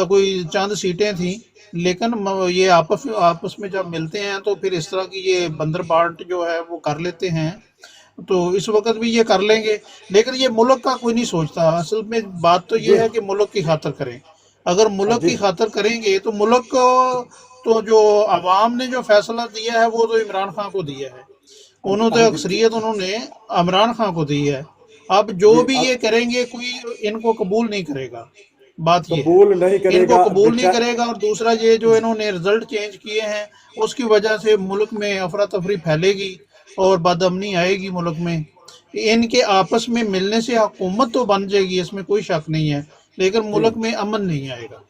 कोई चंद सीटें थी, लेकिन ये आपस आपस में जब मिलते हैं तो फिर इस तरह की ये बंदर बाट जो है वो कर लेते हैं। तो इस वक्त भी ये कर लेंगे, लेकिन ये मुल्क का कोई नहीं सोचता। असल में बात तो जी ये है कि मुल्क की खातर करें। अगर मुल्क जी की खातर करेंगे तो मुल्क को, तो जो अवाम ने जो फैसला दिया है वो तो इमरान खान को दिया है, उन्होंने हाँ तो जी अक्सरियत उन्होंने इमरान खान को दी है। अब जो जी भी ये अब करेंगे कोई इनको कबूल नहीं करेगा, बात ये है, कबूल नहीं इनको करेगा कबूल नहीं बेचा। करेगा। और दूसरा ये जो इन्होंने रिजल्ट चेंज किए हैं उसकी वजह से मुल्क में अफरा तफरी फैलेगी और बदअमनी आएगी मुल्क में। इनके आपस में मिलने से हुकूमत तो बन जाएगी, इसमें कोई शक नहीं है, लेकिन मुल्क में अमन नहीं आएगा।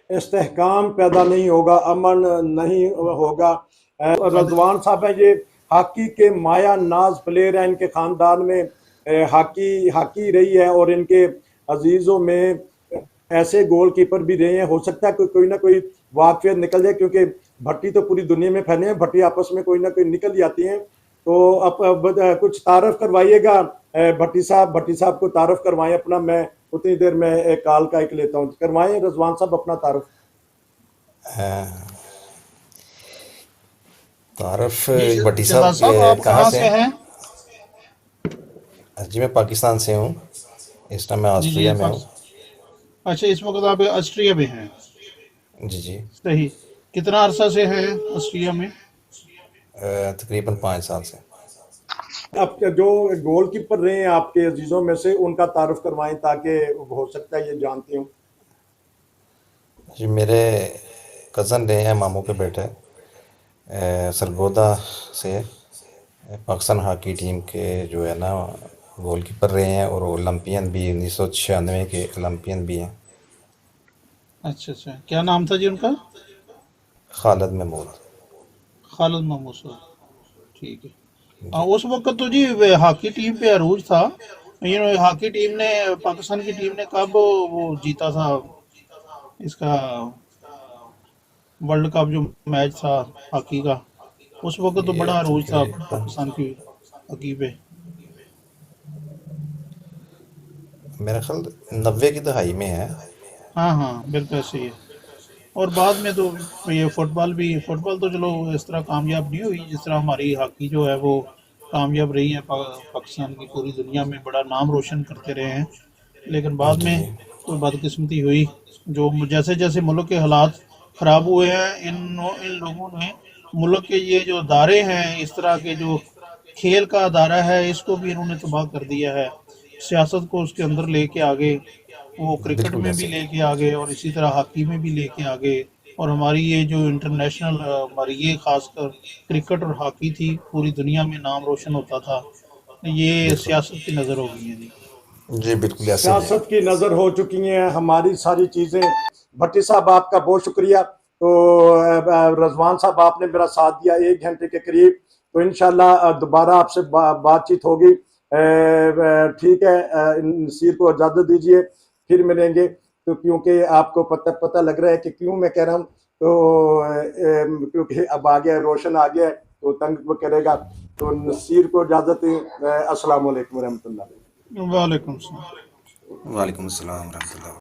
इस्तेहकाम पैदा नहीं होगा, अमन नहीं होगा। रजवान साहब है ये हॉकी के माया नाज प्लेयर हैं, इनके खानदान में हॉकी हॉकी रही है और इनके अजीजों में ऐसे गोलकीपर भी रहे हैं। हो सकता है कोई ना कोई वाकफियत निकल जाए, क्योंकि भट्टी तो पूरी दुनिया में फैले हैं, भट्टी आपस में कोई ना कोई निकल जाती हैं। तो अब कुछ तारफ करवाइएगा भट्टी साहब को तारफ करवाएं अपना। मैं उतनी देर में एक कॉल का एक लेता हूँ, करवाएं रजवान साहब अपना तारफ। तारफ जी भट्टी जदा साहब साहब, आप कहाँ कहाँ से से हैं? हैं? जी मैं पाकिस्तान से हूँ, इस टाइम मैं जी जी ऑस्ट्रिया में हूँ। अच्छा, इस वक्त आप ऑस्ट्रिया में हैं? जी जी। सही। कितना अरसा से हैं ऑस्ट्रिया में? तकरीबन 5 साल से। अब जो गोलकीपर रहे हैं आपके अजीजों में से, उनका तारुफ करवाएं ताकि हो सकता है ये जानते हो। जी मेरे कज़न रहे हैं, मामू के बेटे, सरगोदा से पाकिस्तान हॉकी टीम के जो है ना गोलकीपर रहे हैं, और ओलंपियन भी 1996 के ओलंपियन भी हैं। अच्छा अच्छा, क्या नाम था जी उनका? खालिद महमूद। खालिद महमूद साहब, ठीक है। हाँ, जी उस वक्त तो जी हॉकी टीम पे अरूज था। हॉकी टीम ने, पाकिस्तान की टीम ने कब वो जीता था इसका वर्ल्ड कप जो मैच था हॉकी का, उस वक्त तो ये बड़ा अरूज था तकरीबन पाकिस्तान की हॉकी पे। मेरा ख्याल 90 की दहाई में है। हाँ हाँ, बिल्कुल ऐसे ही है। और बाद में तो ये फुटबॉल भी, फुटबॉल तो चलो इस तरह कामयाब नहीं हुई जिस तरह हमारी हॉकी जो है वो कामयाब रही है। पाकिस्तान की पूरी दुनिया में बड़ा नाम रोशन करते रहे हैं, लेकिन बाद जी में जी। कोई बदकिस्मती हुई। जो जैसे जैसे मुल्क के हालात ख़राब हुए हैं, इन लोगों ने मुल्क के ये जो अदारे हैं, इस तरह के जो खेल का अदारा है, इसको भी इन्होंने तबाह कर दिया है। सियासत को उसके अंदर लेके आ गए, वो क्रिकेट बिल्कुल में भी ऐसे ही। लेके आ गए और इसी तरह हॉकी में भी लेके आ गए। और हमारी ये जो इंटरनेशनल हमारी ये खासकर क्रिकेट और हॉकी थी, पूरी दुनिया में नाम रोशन होता था, ये बिल्कुल। सियासत की नज़र हो गई है जी। जी बिल्कुल ऐसे ही है। सियासत की नज़र हो चुकी हैं हमारी सारी चीज़ें। भट्टी साहब आपका बहुत शुक्रिया। तो रजवान साहब आपने मेरा साथ दिया 1 घंटे के करीब, तो इंशाल्लाह दोबारा आपसे बातचीत होगी। ठीक है, नसीर को इजाज़त दीजिए, फिर मिलेंगे। तो क्योंकि आपको पता लग रहा है कि क्यों मैं कह रहा हूँ, तो क्योंकि अब आ गया रोशन आ गया है, तो तंग करेगा। तो नसीर को इजाज़त दें। अस्सलाम वालेकुम रहमतुल्लाह। वालेकुम सलाम। वालेकुम अस्सलाम रहमतुल्लाह।